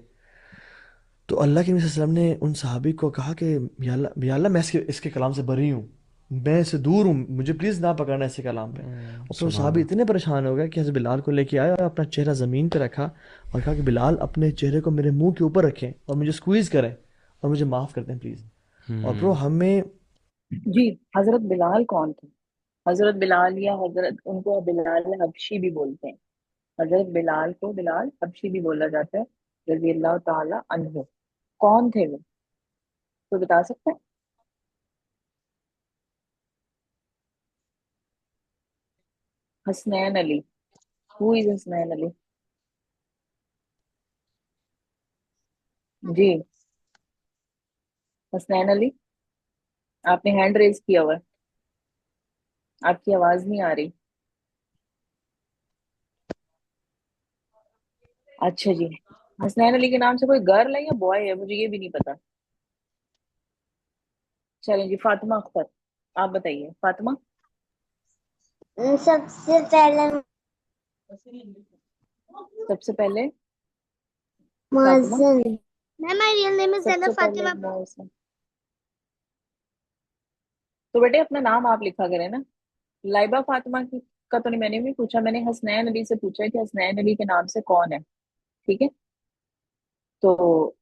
तो अल्लाह के नबी सल्लल्लाहु अलैहि वसल्लम ने उन सहाबी को कहा कि या अल्लाह मैं इसके इसके कलाम से बरी हूँ, मैं इससे दूर हूँ, मुझे प्लीज़ ना पकड़ना इसके कलाम पे। और फिर वो सुभान सहाबी अल्लाह। इतने परेशान हो गए कि हज़रत बिलाल को लेके आए और अपना चेहरा ज़मीन पे रखा और कहा कि बिलाल अपने चेहरे को मेरे मुंह के ऊपर रखें और मुझे स्क्वीज़ करें और मुझे माफ़ कर दें प्लीज़। और ब्रो हमें जी, हजरत बिलाल कौन थे? हजरत बिलाल या हजरत, उनको बिलाल हबशी भी बोलते हैं। हजरत बिलाल को बिलाल हबशी भी बोला जाता है, रजी अल्लाह ताला अन्हु। कौन थे वो, तो बता सकते हैं? हसनैन अली। Who is Hasnain Ali? जी, हसनैन अली, आपने हैंड रेज किया हुआ है, आपकी आवाज नहीं आ रही। अच्छा जी, हसनैन अली के नाम से कोई गर्ल है या बॉय है, मुझे ये भी नहीं पता। चलें जी, फातिमा अख्तर, आप बताइए फातिमा। सबसे पहले सबसे पहले Fatima, Muazzin. Ma'am my real name is सबसे ज़ैनब पहले फातिमा। मौसम। तो बेटे अपना नाम आप लिखा करें ना। लाइबा फातिमा की का तो नहीं, मैंने भी पूछा, मैंने हसनैन अली से पूछा है कि हसनैन अली के नाम से कौन है। ठीक है, तो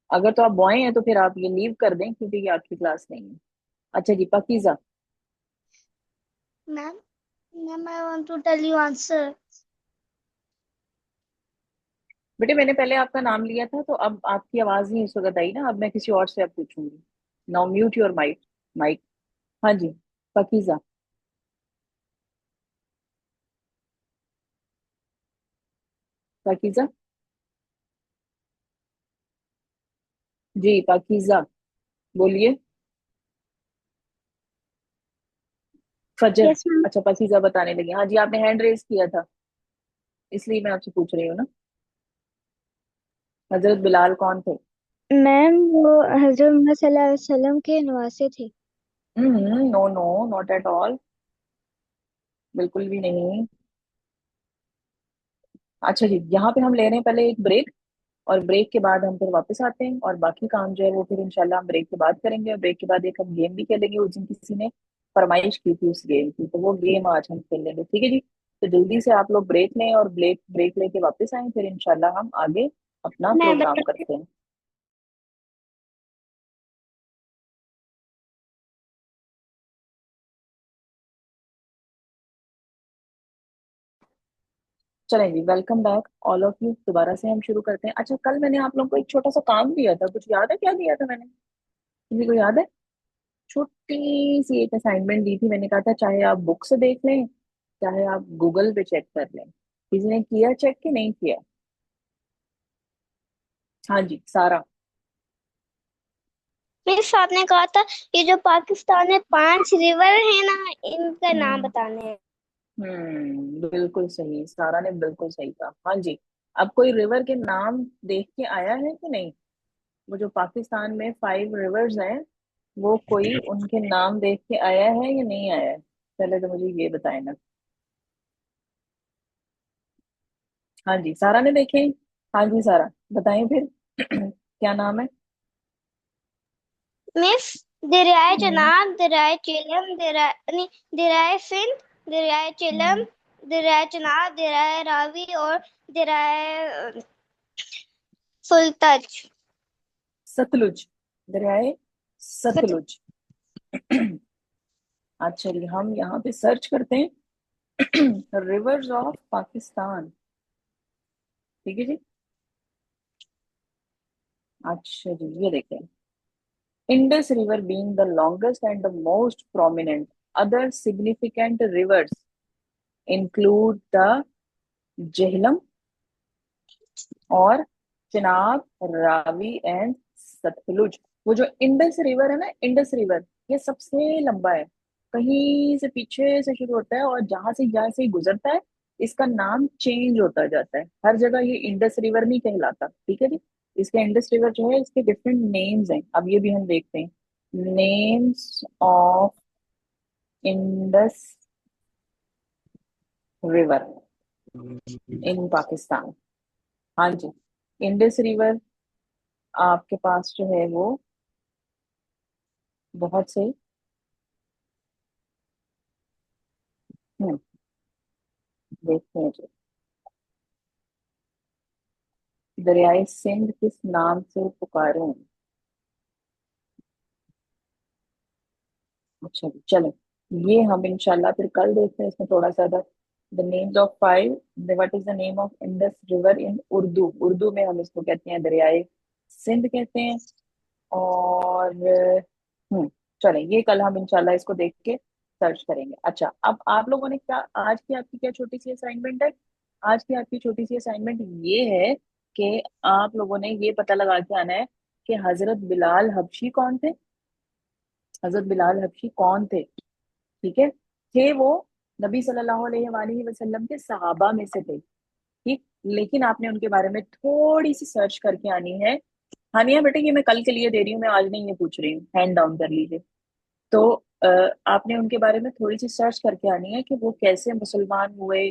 अगर तो आप बॉय हैं तो फिर आप ये लीव कर दें क्योंकि ये आपकी क्लास नहीं है। अच्छा जी, Pakeezah. Ma'am ma'am I want to tell you answer. बेटे मैंने पहले आपका नाम लिया था, तो अब आपकी आवाज नहीं इस वक्त आई ना, अब मैं किसी और से अब पूछूंगी। Now mute your mike. Mike. हाँ जी, पाकीज़ा। पाकीज़ा जी, पाकीज़ा बोलिए। फजर। Yes ma'am. अच्छा, पाकीज़ा बताने लगी। हाँ जी, आपने हैंड रेज किया था, इसलिए मैं आपसे पूछ रही हूँ ना। हजरत बिलाल कौन थे? मैम वो हजरत मोहम्मद सल्लल्लाहु अलैहि वसल्लम के नवासे थे। No no, not at all, बिल्कुल भी नहीं। अच्छा जी, यहाँ पे हम ले रहे हैं पहले एक ब्रेक, और ब्रेक के बाद हम फिर वापस आते हैं, और बाकी काम जो है वो फिर इंशाल्लाह हम ब्रेक के बाद करेंगे। और ब्रेक के बाद एक हम गेम भी खेलेंगे, उस दिन किसी ने फरमाइश की थी उस गेम की, तो वो गेम आज हम खेल लेंगे। ठीक है जी, तो जल्दी से आप लोग ब्रेक लें और ब्रेक ब्रेक लेके वापस आए, फिर इंशाल्लाह हम आगे अपना मैं प्रोग्राम बता करते हैं। चलें जी, welcome back all of you. दोबारा से हम शुरू करते हैं। अच्छा, कल मैंने आप लोगों को एक छोटा सा काम दिया था, कुछ याद है क्या दिया था मैंने? किसी को याद है? छोटी सी एक असाइनमेंट दी थी, मैंने कहा था चाहे आप बुक से देख लें, चाहे आप गूगल पे चेक कर लें। किसी ने किया चेक कि नहीं किया? हाँ जी, सारा। मेरे साथ ने कहा था ये जो पाकिस्तान में 5 रिवर है ना, इनका नाम हम्म। बताने हैं। बिल्कुल सही, सारा ने बिल्कुल सही कहा। हाँ जी, अब कोई रिवर के नाम देख के आया है कि नहीं? वो जो पाकिस्तान में 5 रिवर्स हैं, वो कोई उनके नाम देख के आया है या नहीं आया है? पहले तो मुझे ये बताए ना। हाँ जी, सारा ने देखे। हाँ जी सारा, बताएं फिर। क्या नाम है? मिस दरियाए हम्म। चनाब, दरियाए चेलम, दरियाए नहीं, दरियाए सिंध, दरियाए चेलम, हम्म। दरियाए चनाब, दरियाए रावी और दरियाए सुलतज। सतलुज। दरियाए सत- सतलुज। अच्छा जी, हम यहाँ पे सर्च करते हैं रिवर्स ऑफ पाकिस्तान। ठीक है जी। अच्छा जी, ये देखें। Indus river being the longest and the most prominent, other significant reverse include the Jhelum और चिनाब, रावी एंड सतलुज। वो जो इंडस रिवर है ना, इंडस रिवर, ये सबसे लंबा है। कहीं से पीछे से शुरू होता है और जहां से ही गुजरता है, इसका नाम चेंज होता जाता है हर जगह। ये इंडस रिवर नहीं कहलाता। ठीक है जी, इसके इंडस रिवर जो है इसके डिफरेंट नेम्स हैं, अब ये भी हम देखते हैं। Names of Indus river in Pakistan. हाँ जी, इंडस रिवर आपके पास जो है वो बहुत से। हम्म, देखते हैं जी। दरियाए सिंध किस नाम से पुकारे? अच्छा जी, चलो, ये हम इंशाल्लाह फिर कल देखते हैं। इसमें थोड़ा सा the names of 5, what is the name of Indus river in Urdu. Urdu में हम इसको कहते हैं दरियाए सिंध कहते हैं। और चलें, ये कल हम इंशाल्लाह इसको देख के सर्च करेंगे। अच्छा, अब आप लोगों ने क्या आज की आपकी क्या छोटी सी असाइनमेंट है? आज की आपकी छोटी सी असाइनमेंट ये है कि आप लोगों ने ये पता लगा के आना है कि हजरत बिलाल हबशी कौन थे। हजरत बिलाल हबशी कौन थे? ठीक है, थे वो नबी सल्लल्लाहु अलैहि वसल्लम के सहाबा में से थे। ठीक, लेकिन आपने उनके बारे में थोड़ी सी सर्च करके आनी है। हानिया बेटे, ये मैं कल के लिए दे रही हूँ, मैं आज नहीं ये पूछ रही हूँ, हैंड डाउन कर लीजिए। तो अ, आपने उनके बारे में थोड़ी सी सर्च करके आनी है कि वो कैसे मुसलमान हुए,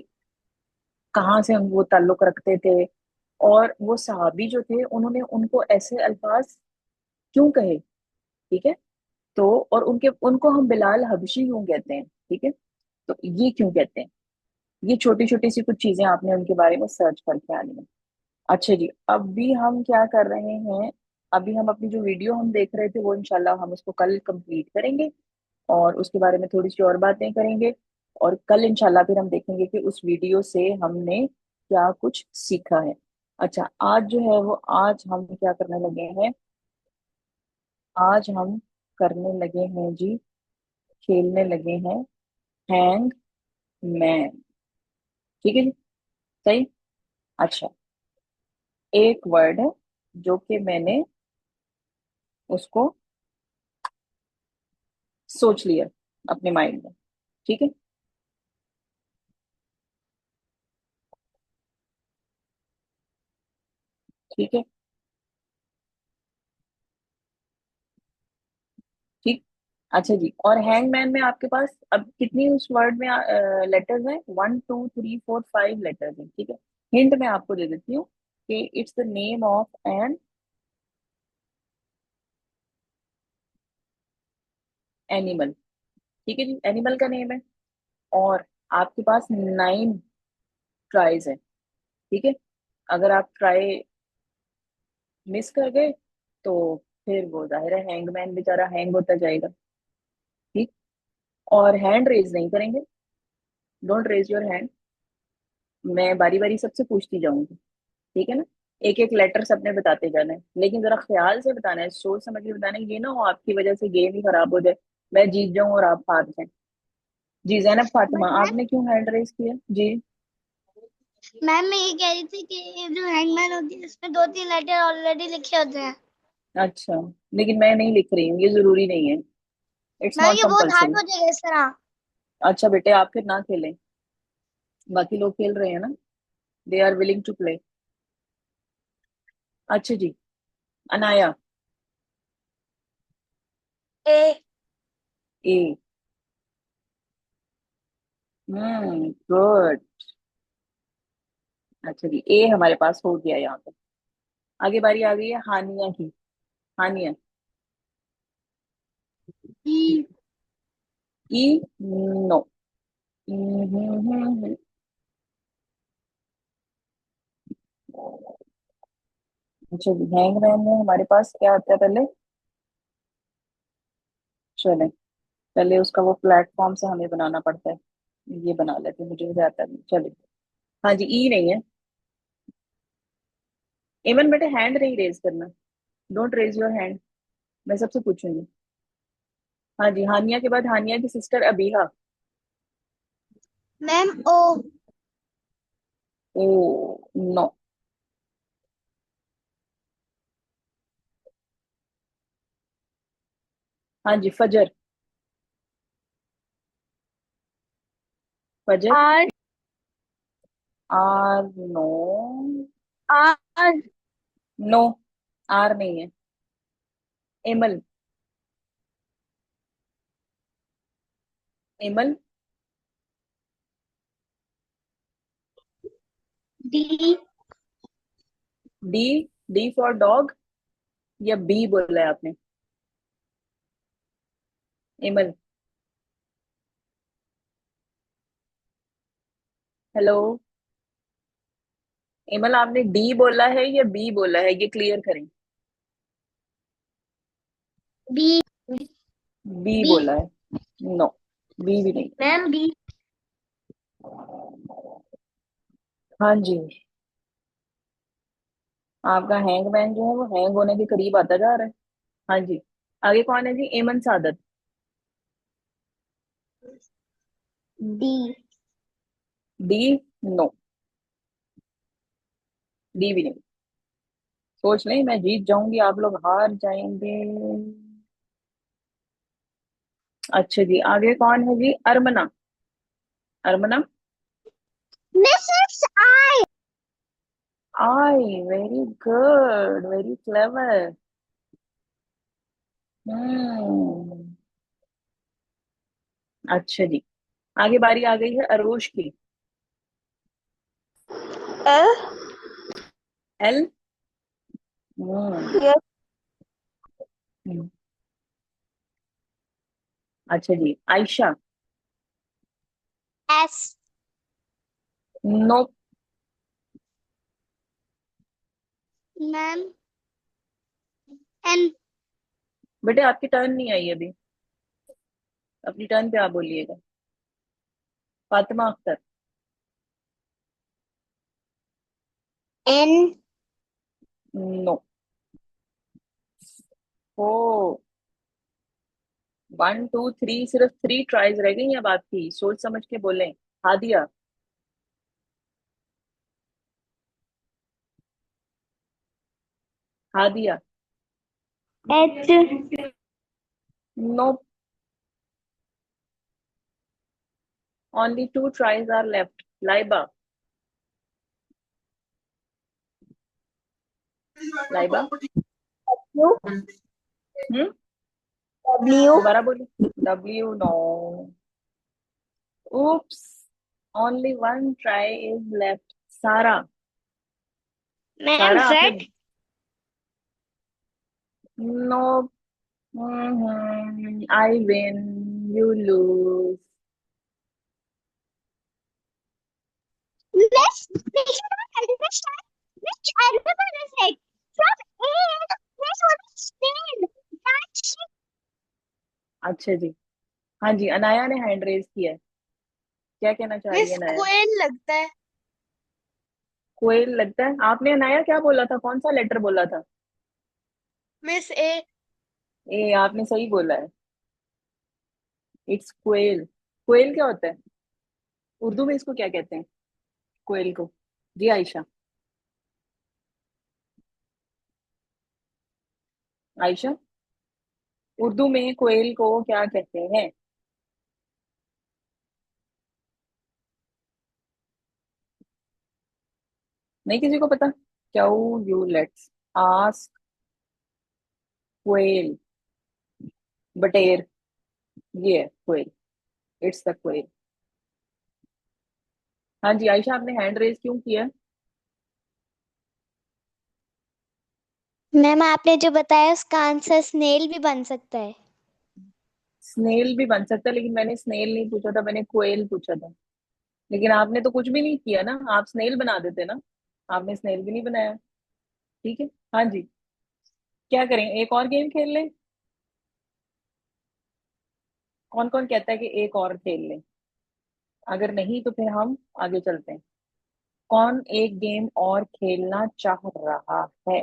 कहाँ से वो ताल्लुक रखते थे, और वो सहाबी जो थे उन्होंने उनको ऐसे अल्फाज क्यों कहे, ठीक है। तो और उनके उनको हम बिलाल हबशी क्यों कहते हैं, ठीक है, तो ये क्यों कहते हैं, ये छोटी छोटी सी कुछ चीजें आपने उनके बारे में सर्च करके आनी है। अच्छा जी, अभी हम क्या कर रहे हैं, अभी हम अपनी जो वीडियो हम देख रहे थे वो इंशाल्लाह हम उसको कल कंप्लीट करेंगे और उसके बारे में थोड़ी सी और बातें करेंगे। और कल इंशाल्लाह फिर हम देखेंगे कि उस वीडियो से हमने क्या कुछ सीखा है। अच्छा, आज जो है वो आज हम क्या करने लगे हैं, आज हम करने लगे हैं जी, खेलने लगे हैं हैंग मैन, ठीक है जी, सही। अच्छा, एक वर्ड है जो कि मैंने उसको सोच लिया अपने माइंड में, ठीक है। ठीक है, ठीक। अच्छा जी, और हैंगमैन में आपके पास अब कितनी उस वर्ड में लेटर्स हैं, 1 2 3 4 5 लेटर्स हैं, ठीक है। हिंट मैं आपको दे देती हूँ कि it's the name of an animal, ठीक है जी, एनिमल का नेम है। और आपके पास 9 ट्राइज है, ठीक है। अगर आप ट्राई मिस कर गए तो फिर वो जाहिर है हैंगमैन बेचारा हैंग होता जाएगा, ठीक। और हैंड रेज नहीं करेंगे, डोंट रेज योर हैंड, मैं बारी बारी सबसे पूछती जाऊंगी, ठीक है ना। एक एक लेटर सबने बताते जाना है, लेकिन जरा ख्याल से बताना है, सोच समझ के बताना है, ये ना हो आपकी वजह से गेम ही खराब हो जाए, मैं जीत जाऊं और आप हार जाएं। जी जैनब फातिमा, बट मैम, आपने क्यों हैंड रेस किया जी। मैं ये कह रही थी कि ये जो हैंगमैन होती है इसमें 2 3 लेटर ऑलरेडी लिखे होते हैं। अच्छा, लेकिन मैं नहीं लिख रही हूँ, ये जरूरी नहीं है, इट्स मैम नॉट ये बहुत हार्ड कंपल्सरी। हो जाएगा इस तरह। अच्छा बेटे, आप फिर ना खेलें, बाकी लोग खेल रहे हैं ना, they are willing to play. अच्छा जी, अनाया। ए। ए, गुड। अच्छा जी, ए हमारे पास हो गया यहाँ पे। आगे बारी आ गई है हानिया की, हानिया। ई। ई, नो। हम्म। अच्छा जी, हैंगमैन में हमारे पास क्या आता है पहले, चले पहले उसका वो प्लेटफॉर्म से हमें बनाना पड़ता है, ये बना लेते हैं, मुझे आता नहीं, चले। हाँ जी, ई नहीं है। इवन बेटे हैंड नहीं रेज करना, डोंट रेज योर हैंड, मैं सबसे पूछूंगी। हाँ जी, हानिया के बाद हानिया की sister Abiha. Ma'am O. O, no. हाँ जी, Fajar, Fajar. R. R, no. R. No, R नहीं है। Emal, Emal. D. D, D for dog, या बी बोला है आपने, एमल। हेलो, एमल आपने डी बोला है या बी बोला है, ये क्लियर करें। बी। B B. बोला है, नो, बी भी नहीं। Ma'am B. हाँ जी, आपका हैंगमैन जो है वो हैंग होने के करीब आता जा रहा है। हाँ जी, आगे कौन है जी, एमन सादत। डी। डी, नो, डी भी नहीं। सोच लें, मैं जीत जाऊंगी आप लोग हार जाएंगे। अच्छा जी, आगे कौन है जी, Armana, Armana. Mrs I. I, very good, very clever. Hmm. अच्छा जी, आगे बारी आ गई है अरोश की। ए। एल। Yes. अच्छा जी, Ayesha. S. No. Ma'am N. बेटे आपकी टर्न नहीं आई अभी, अपनी टर्न पे आप बोलिएगा। फातिमा अख्तर। N. नो। ओ, 1 2 3, सिर्फ 3 ट्राइज रह गई अब आपकी, सोच समझ के बोलें। Hadiya. Hadiya. H. No. Only 2 tries are left. Laiba. Laiba. U. Hmm, W. दोबारा बोलिए। W. No. Oops, only 1 try is left. Sara. Ma'am Sara आपने। Z. No. I win, you lose. Let's start. Which alphabet is it? From A. There's only Spain. That's अच्छा जी, हाँ जी, अनाया ने hand raise किया है। क्या कहना चाह रही है मिस अनाया? कोयल लगता है। कोयल लगता है? आपने अनाया क्या बोला था, कौन सा लेटर बोला था? मिस ए। ए, आपने सही बोला है। इट्स कोयल। कोयल क्या होता है उर्दू में, इसको क्या कहते हैं कोयल को? जी आयशा। आयशा, उर्दू में कोयल को क्या कहते हैं? नहीं किसी को पता? क्यों, यू लेट्स आस्क क्वेल। बटेर, ये है क्वेल। It's the quail. हाँ जी आयशा, आपने हैंड रेज क्यों किया? मैम आपने जो बताया उसका आंसर स्नेल भी बन सकता है। स्नेल भी बन सकता है, लेकिन मैंने स्नेल नहीं पूछा था, मैंने क्वेल पूछा था। लेकिन आपने तो कुछ भी नहीं किया ना, आप स्नेल बना देते ना। आपने स्नेल भी नहीं बनाया। ठीक है, हाँ जी। क्या करें, एक और गेम खेल लें? कौन कौन कहता है कि एक और खेल लें? अगर नहीं तो फिर हम आगे चलते हैं। कौन एक गेम और खेलना चाह रहा है?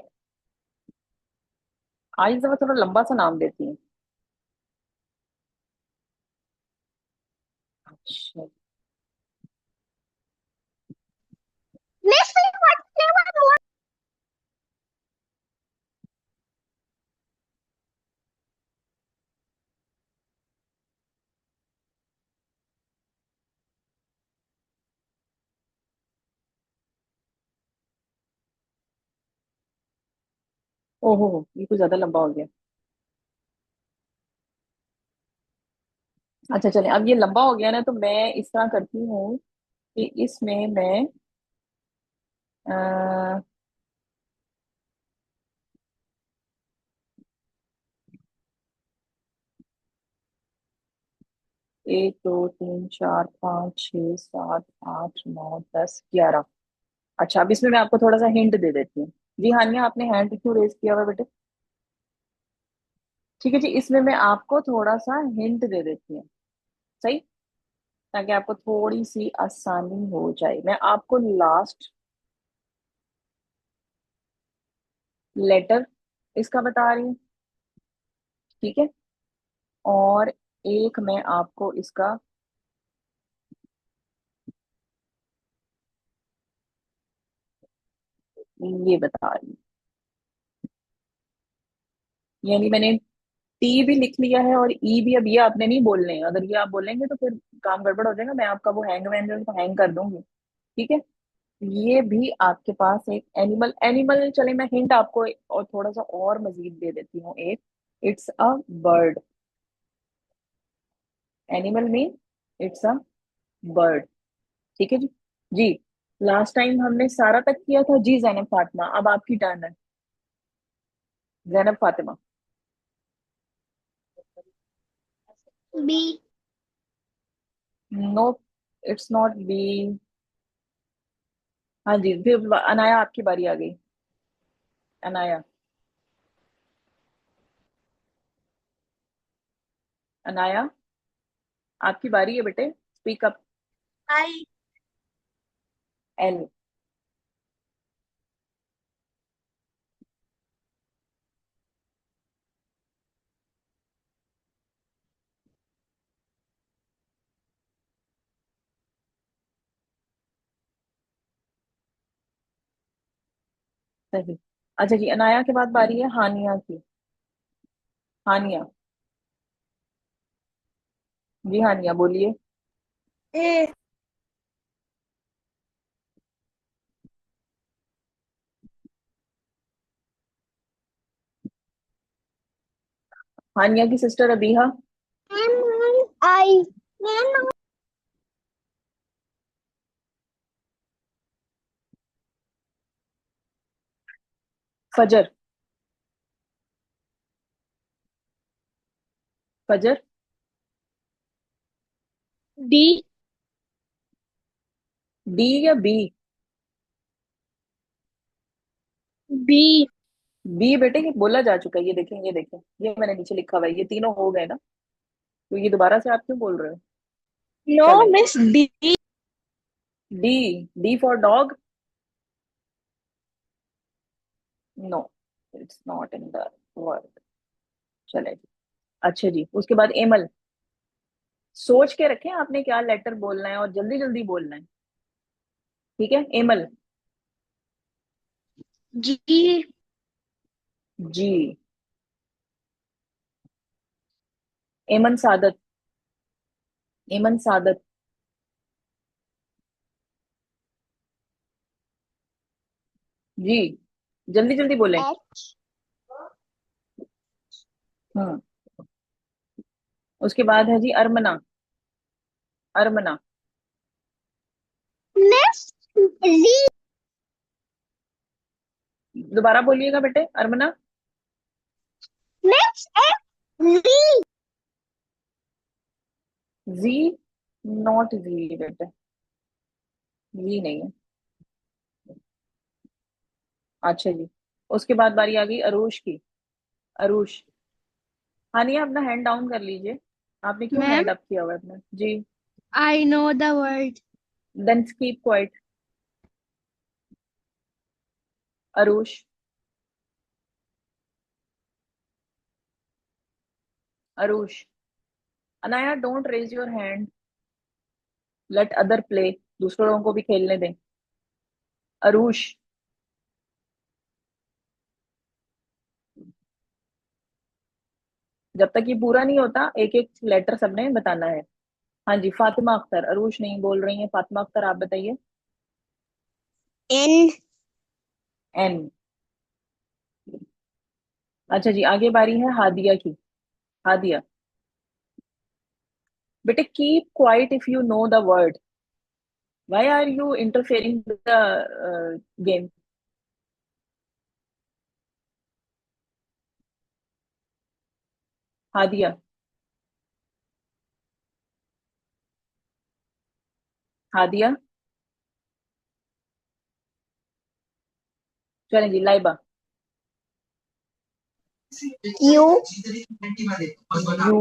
आज इस दफा थोड़ा लंबा सा नाम देती हूँ। अच्छा। Miss, we want to play one more. ओहो, ये कुछ ज्यादा लंबा हो गया। अच्छा चले, अब ये लंबा हो गया ना, तो मैं इस तरह करती हूँ कि इसमें मैं अ, 1 2 3 4 5 6 7 8 9 10 11। अच्छा, अब इसमें मैं आपको थोड़ा सा हिंट दे देती हूँ। जी हानिया, आपने हैंड क्यों रेज किया हुआ है बेटे? ठीक है जी, इसमें मैं आपको थोड़ा सा हिंट दे देती हूँ। सही, ताकि आपको थोड़ी सी आसानी हो जाए। मैं आपको लास्ट लेटर इसका बता रही हूँ। ठीक है, और एक मैं आपको इसका ये बता रही हूँ। यानी मैंने टी भी लिख लिया है और ई भी। अब ये आपने नहीं बोलने हैं, अगर ये आप बोलेंगे तो फिर काम गड़बड़ हो जाएगा, मैं आपका वो हैंग मैन जो है, तो हैंग कर दूंगी। ठीक है, ये भी आपके पास एक एनिमल। एनिमल चले, मैं हिंट आपको और थोड़ा सा और मजीद दे देती हूँ एक। It's a bird. Animal mean it's a bird. ठीक है जी। जी, लास्ट टाइम हमने सारा तक किया था जी जैनब फातिमा, अब आपकी टर्न है। Zainab Fatima. B. No, it's not B. हाँ जी, फिर अनाया आपकी बारी आ गई। अनाया। अनाया आपकी बारी है बेटे, स्पीक अप। आई। एल। सही। अच्छा जी, अनाया के बाद बारी है हानिया की। हानिया। जी हानिया बोलिए। ए। हानिया की सिस्टर अबीहा। आई। फजर। फजर। डी। डी या बी? बी। बी बेटे, ये बोला जा चुका है, ये देखें ये देखें, ये मैंने नीचे लिखा हुआ है, ये तीनों हो गए ना, तो ये दोबारा से आप क्यों बोल रहे हो? नो चलें। Miss D. D. D for dog. No, it's not in the word. चले जी। अच्छा जी, उसके बाद एमल। सोच के रखें आपने क्या लेटर बोलना है और जल्दी जल्दी बोलना है, ठीक है? एमल। जी। जी। एमन सादत। एमन सादत। जी, जल्दी जल्दी बोलें। एच। हम्म। उसके बाद है जी अरमना। अरमना। मिस जी। दोबारा बोलिएगा बेटे, अरमना। Miss H. जी। जी। नॉट जी बेटे, जी नहीं है। अच्छा जी, उसके बाद बारी आ गई अरूश की। अरूश। हानिया अपना हैंड डाउन कर लीजिए, आपने क्यों मैम, हैंड अप किया हुआ है अपना जी? I know the word. Then keep quiet. Aroosh. Aroosh. Anaya don't raise your hand, let other play, दूसरों लोगों को भी खेलने दें। अरूश। जब तक ये पूरा नहीं होता एक एक लेटर सबने बताना है। हाँ जी, फातिमा अख्तर। अरूश नहीं बोल रही है, फातिमा अख्तर आप बताइए। एन। एन। अच्छा जी, आगे बारी है हादिया की। हादिया। बेटे keep quiet if you know the word, why are you interfering the game? Hadia. Hadia. चलें जी, Laiba. U. U.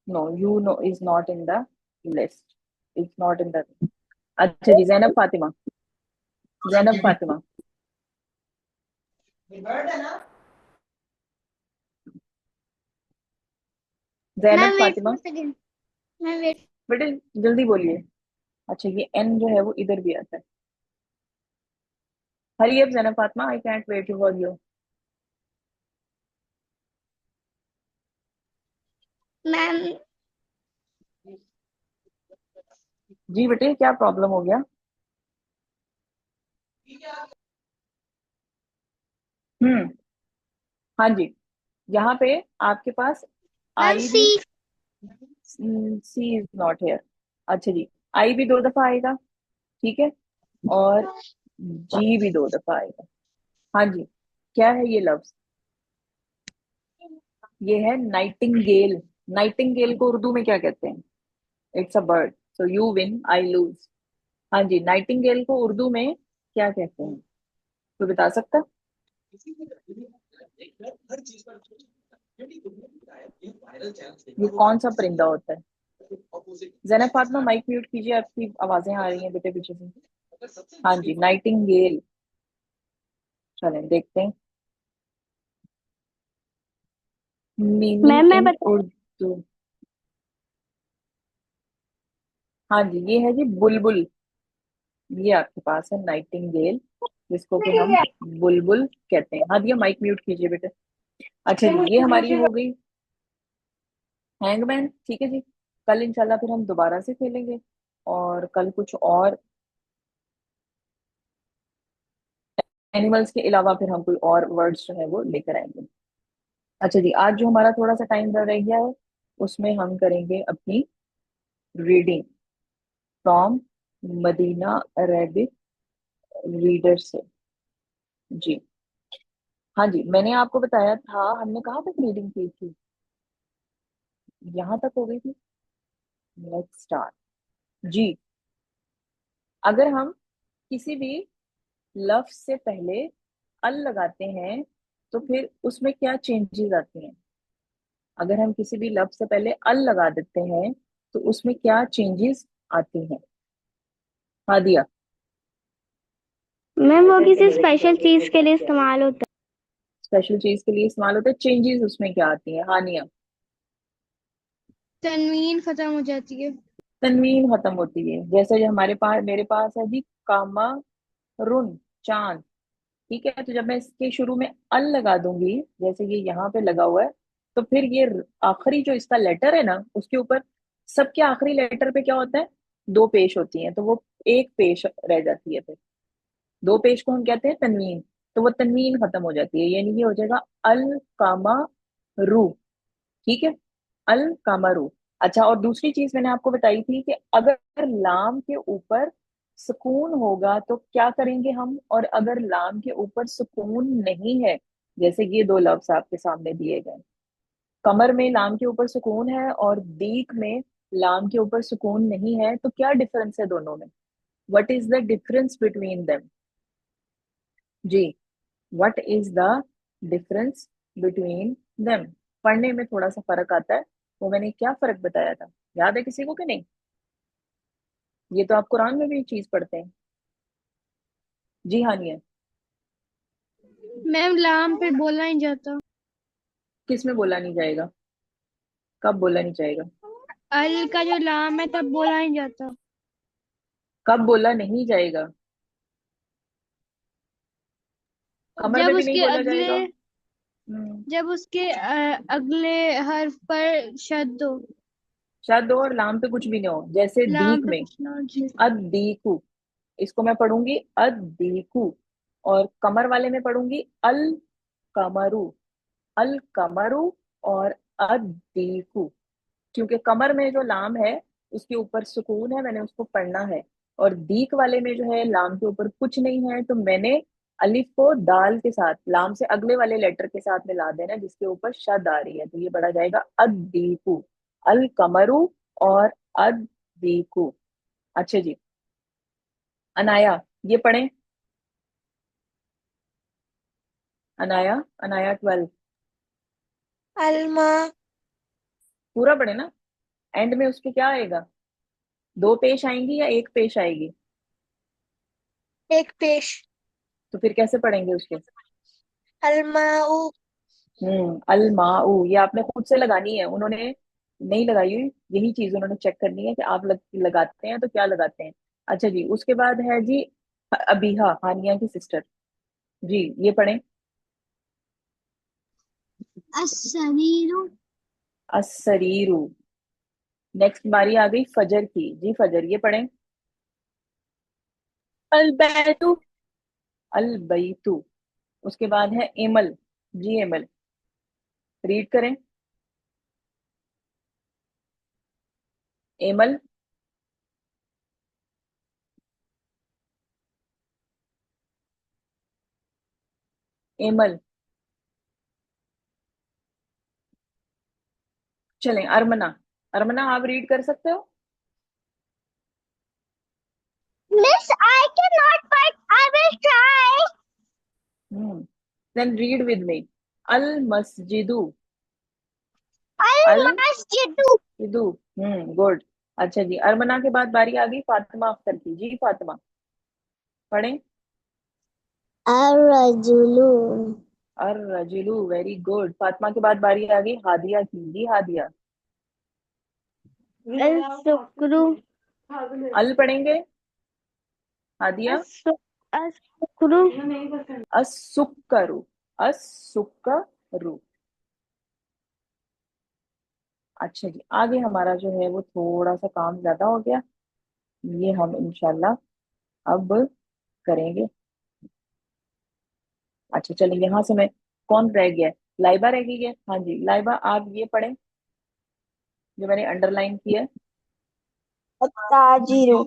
No, you know is not in the list, it's not in the. अच्छा जी, जैनब फातिमा। जैनब फातिमा। मैं Zainab wait Fatima. For second. मैं वेट। बेटे जल्दी बोलिए। अच्छा, ये एन जो है वो इधर भी आता है। हरी अब Zainab Fatima, I can't wait for you. Ma'am. जी बेटे, क्या प्रॉब्लम हो गया? हम्म। हाँ जी, यहाँ पे आपके पास मैम आई सी। भी। सी इज नॉट हेयर। अच्छा जी, आई भी दो दफा आएगा, ठीक है? और जी भी 2 दफा आएगा। हाँ जी, क्या है ये लफ्ज? ये है नाइटिंगेल। नाइटिंगेल को उर्दू में क्या कहते हैं? It's a bird, so you win I lose. हाँ जी, नाइटिंगेल को उर्दू में क्या कहते हैं? कोई बता सकता? ये कौन सा परिंदा होता है? जैनब फातिमा माइक म्यूट कीजिए, आपकी आवाजें आ रही हैं बेटे पीछे से। हाँ जी, नाइटिंगेल। चलें देखते हैं मीनिंग मैम मैं इन बता उर्दू। हाँ जी, ये है जी बुलबुल। ये आपके पास है नाइटिंगेल, जिसको कि हम बुलबुल कहते हैं। हाँ दिया, माइक म्यूट कीजिए बेटे। अच्छा जी, ये हमारी हो गई हैंगमैन। ठीक है जी, कल इंशाल्लाह फिर हम दोबारा से खेलेंगे, और कल कुछ और एनिमल्स के अलावा फिर हम कोई और वर्ड्स जो है वो लेकर आएंगे। अच्छा जी, आज जो हमारा थोड़ा सा टाइम रह गया है, उसमें हम करेंगे अपनी reading from Madina Arabic reader से। जी हाँ जी, मैंने आपको बताया था, हमने कहाँ तक रीडिंग की थी? यहाँ तक हो गई थी। Let's start. जी, अगर हम किसी भी लफ्ज से पहले अल लगाते हैं तो फिर उसमें क्या चेंजेस आती हैं? अगर हम किसी भी लफ्ज से पहले अल लगा देते हैं तो उसमें क्या चेंजेस आती हैं? हाँ दिया। मैम वो किसी स्पेशल चीज के लिए इस्तेमाल होता स्पेशल चीज के लिए इस्तेमाल होता है, चेंजेस उसमें क्या आती है? हानिया। तनवीन खत्म हो जाती है। तनवीन खत्म होती है, जैसे जो हमारे पास, मेरे पास है जी कामा रुन, चांद। ठीक है, तो जब मैं इसके शुरू में अल लगा दूंगी, जैसे ये यहाँ पे लगा हुआ है, तो फिर ये आखिरी जो इसका लेटर है ना, उसके ऊपर सबके आखिरी लेटर पे क्या होता है? 2 पेश होती हैं, तो वो एक पेश रह जाती है फिर। 2 पेश को हम कहते हैं तनवीन। तो वो तनवीन खत्म हो जाती है, यानी ये हो जाएगा अल कामा रू। ठीक है, अल कामरू। अच्छा, और दूसरी चीज मैंने आपको बताई थी कि अगर लाम के ऊपर सुकून होगा तो क्या करेंगे हम, और अगर लाम के ऊपर सुकून नहीं है, जैसे ये 2 लफ्ज आपके सामने दिए गए, कमर में लाम के ऊपर सुकून है और दीक में लाम के ऊपर सुकून नहीं है, तो क्या डिफरेंस है दोनों में? What is the difference between them? जी, what is the difference between them? पढ़ने में थोड़ा सा फर्क आता है, वो मैंने क्या फर्क बताया था, याद है किसी को कि नहीं? ये तो आप कुरान में भी चीज पढ़ते हैं। जी हाँ, नहीं है? मैम लाम पे बोला नहीं जाता। किस में बोला नहीं जाएगा? कब बोला नहीं जाएगा? अल का जो लाम है तब बोला नहीं जाता। कब बोला नहीं जाएगा? कमर जब में भी नहीं उसके बोला अगले जाएगा। जब उसके अगले हर्फ पर शद हो। शायद दो और लाम पे कुछ भी नहीं हो, जैसे लाम दीक पे में कुछ ना हो जी। अदीकू, इसको मैं पढ़ूंगी अदीकू, और कमर वाले में पढ़ूंगी अल कमरू, अल कमरू और अदीकू। क्योंकि कमर में जो लाम है उसके ऊपर सुकून है, मैंने उसको पढ़ना है, और दीक वाले में जो है लाम के ऊपर कुछ नहीं है, तो मैंने अलिफ को दाल के साथ, लाम से अगले वाले लेटर के साथ मिला देना, जिसके ऊपर शद आ रही है, तो ये पढ़ा जाएगा अदीकू, अल कमरू और अदीकू। अच्छा जी, अनाया, ये पढ़ें। अनाया, अनाया 12, अल्मा पूरा पढ़े ना। एंड में उसके क्या आएगा? 2 पेश आएंगी या 1 पेश आएगी? एक पेश तो फिर कैसे पढ़ेंगे उसको? अलमाऊ अलमाऊ, ये आपने खुद से लगानी है, उन्होंने नहीं लगाई हुई। यही चीज उन्होंने चेक करनी है कि आप लगाते हैं तो क्या लगाते हैं। अच्छा जी, उसके बाद है जी अबीहा, हानिया की सिस्टर। जी, ये पढ़ें। अस्सरीरु असरीरू। नेक्स्ट बारी आ गई फजर की। जी फजर, ये पढ़ें। अलबैतु अल बैतु। उसके बाद है एमल। जी एमल, रीड करें। एमल। एमल, चलें अरमना, अरमना आप रीड कर सकते हो? Miss, I cannot, but I will try. Then read with me. अल मस्जिदु, Al अल masjidu. मस्जिदु। गुड। अच्छा जी, अरमना के बाद बारी आ गई फातिमा अख्तर की। जी फातिमा पढ़ें। Ar-rajulu. अर रजुलु, वेरी गुड। फातिमा के बाद बारी आ गई हादिया की। जी हादिया, Al-sukru. अल पढ़ेंगे हादिया। As-sukru. असुक्करु, असुक्करु। अच्छा जी, आगे हमारा जो है वो थोड़ा सा काम ज्यादा हो गया, ये हम इंशाल्लाह अब करेंगे। अच्छा चलिए, यहाँ से मैं, कौन रह गया है? लाइबा रह गई है। हाँ जी लाइबा, आप ये पढ़ें जो मैंने अंडरलाइन किया है। At-tajiru.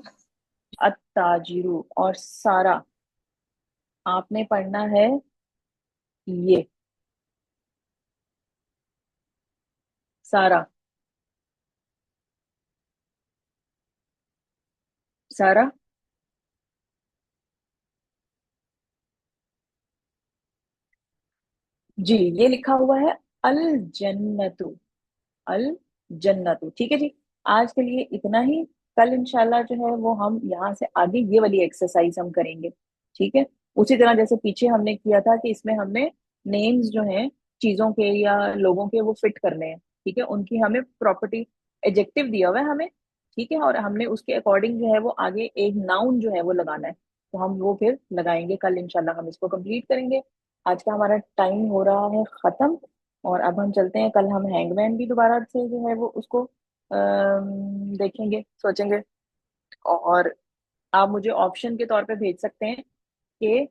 अत्ताजिरु। और सारा, आपने पढ़ना है ये, सारा, सारा। जी, ये लिखा हुआ है अल जन्नतु, अल जन्नतु। ठीक है जी, आज के लिए इतना ही। कल इंशाल्लाह जो है वो हम यहाँ से आगे ये वाली एक्सरसाइज हम करेंगे। ठीक है, उसी तरह जैसे पीछे हमने किया था कि इसमें हमने नेम्स जो हैं चीजों के या लोगों के वो फिट करने हैं। ठीक है, उनकी हमें प्रॉपर्टी, एडजेक्टिव दिया हुआ है हमें। ठीक है, और हमने उसके अकॉर्डिंग जो है वो आगे एक नाउन जो है वो लगाना है, तो हम वो फिर लगाएंगे। कल इंशाल्लाह हम इसको कंप्लीट करेंगे। आज का हमारा टाइम हो रहा है खत्म, और अब हम चलते हैं। कल हम हैंगमैन भी दोबारा से जो है वो उसको देखेंगे, सोचेंगे। और आप मुझे ऑप्शन के तौर पे भेज सकते हैं कि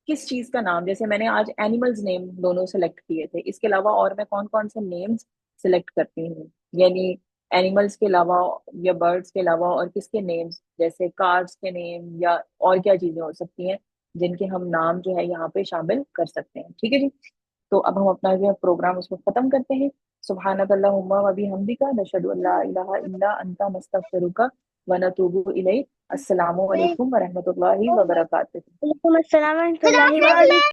किस चीज का नाम, जैसे मैंने आज एनिमल्स नेम दोनों सेलेक्ट किए थे, इसके अलावा और मैं कौन कौन से नेम्स सेलेक्ट करती हूँ, यानी एनिमल्स के अलावा या बर्ड्स के अलावा और किसके नेम्स, जैसे कार्स के नेम या और क्या चीजें हो सकती हैं जिनके हम नाम जो है यहाँ पे शामिल कर सकते हैं। ठीक है जी, तो अब हम अपना जो है प्रोग्राम उसको खत्म करते हैं। सुब्हानकल्लाहुम्मा व बिहम्दिका नशहदु अल्ला इलाहा इल्ला अंता नस्तगफिरुका व नतूबु इलैक। अस्सलामु अलैकुम व रहमतुल्लाहि व बरकातुहू। वालेकुम अस्सलाम व रहमतुल्लाहि व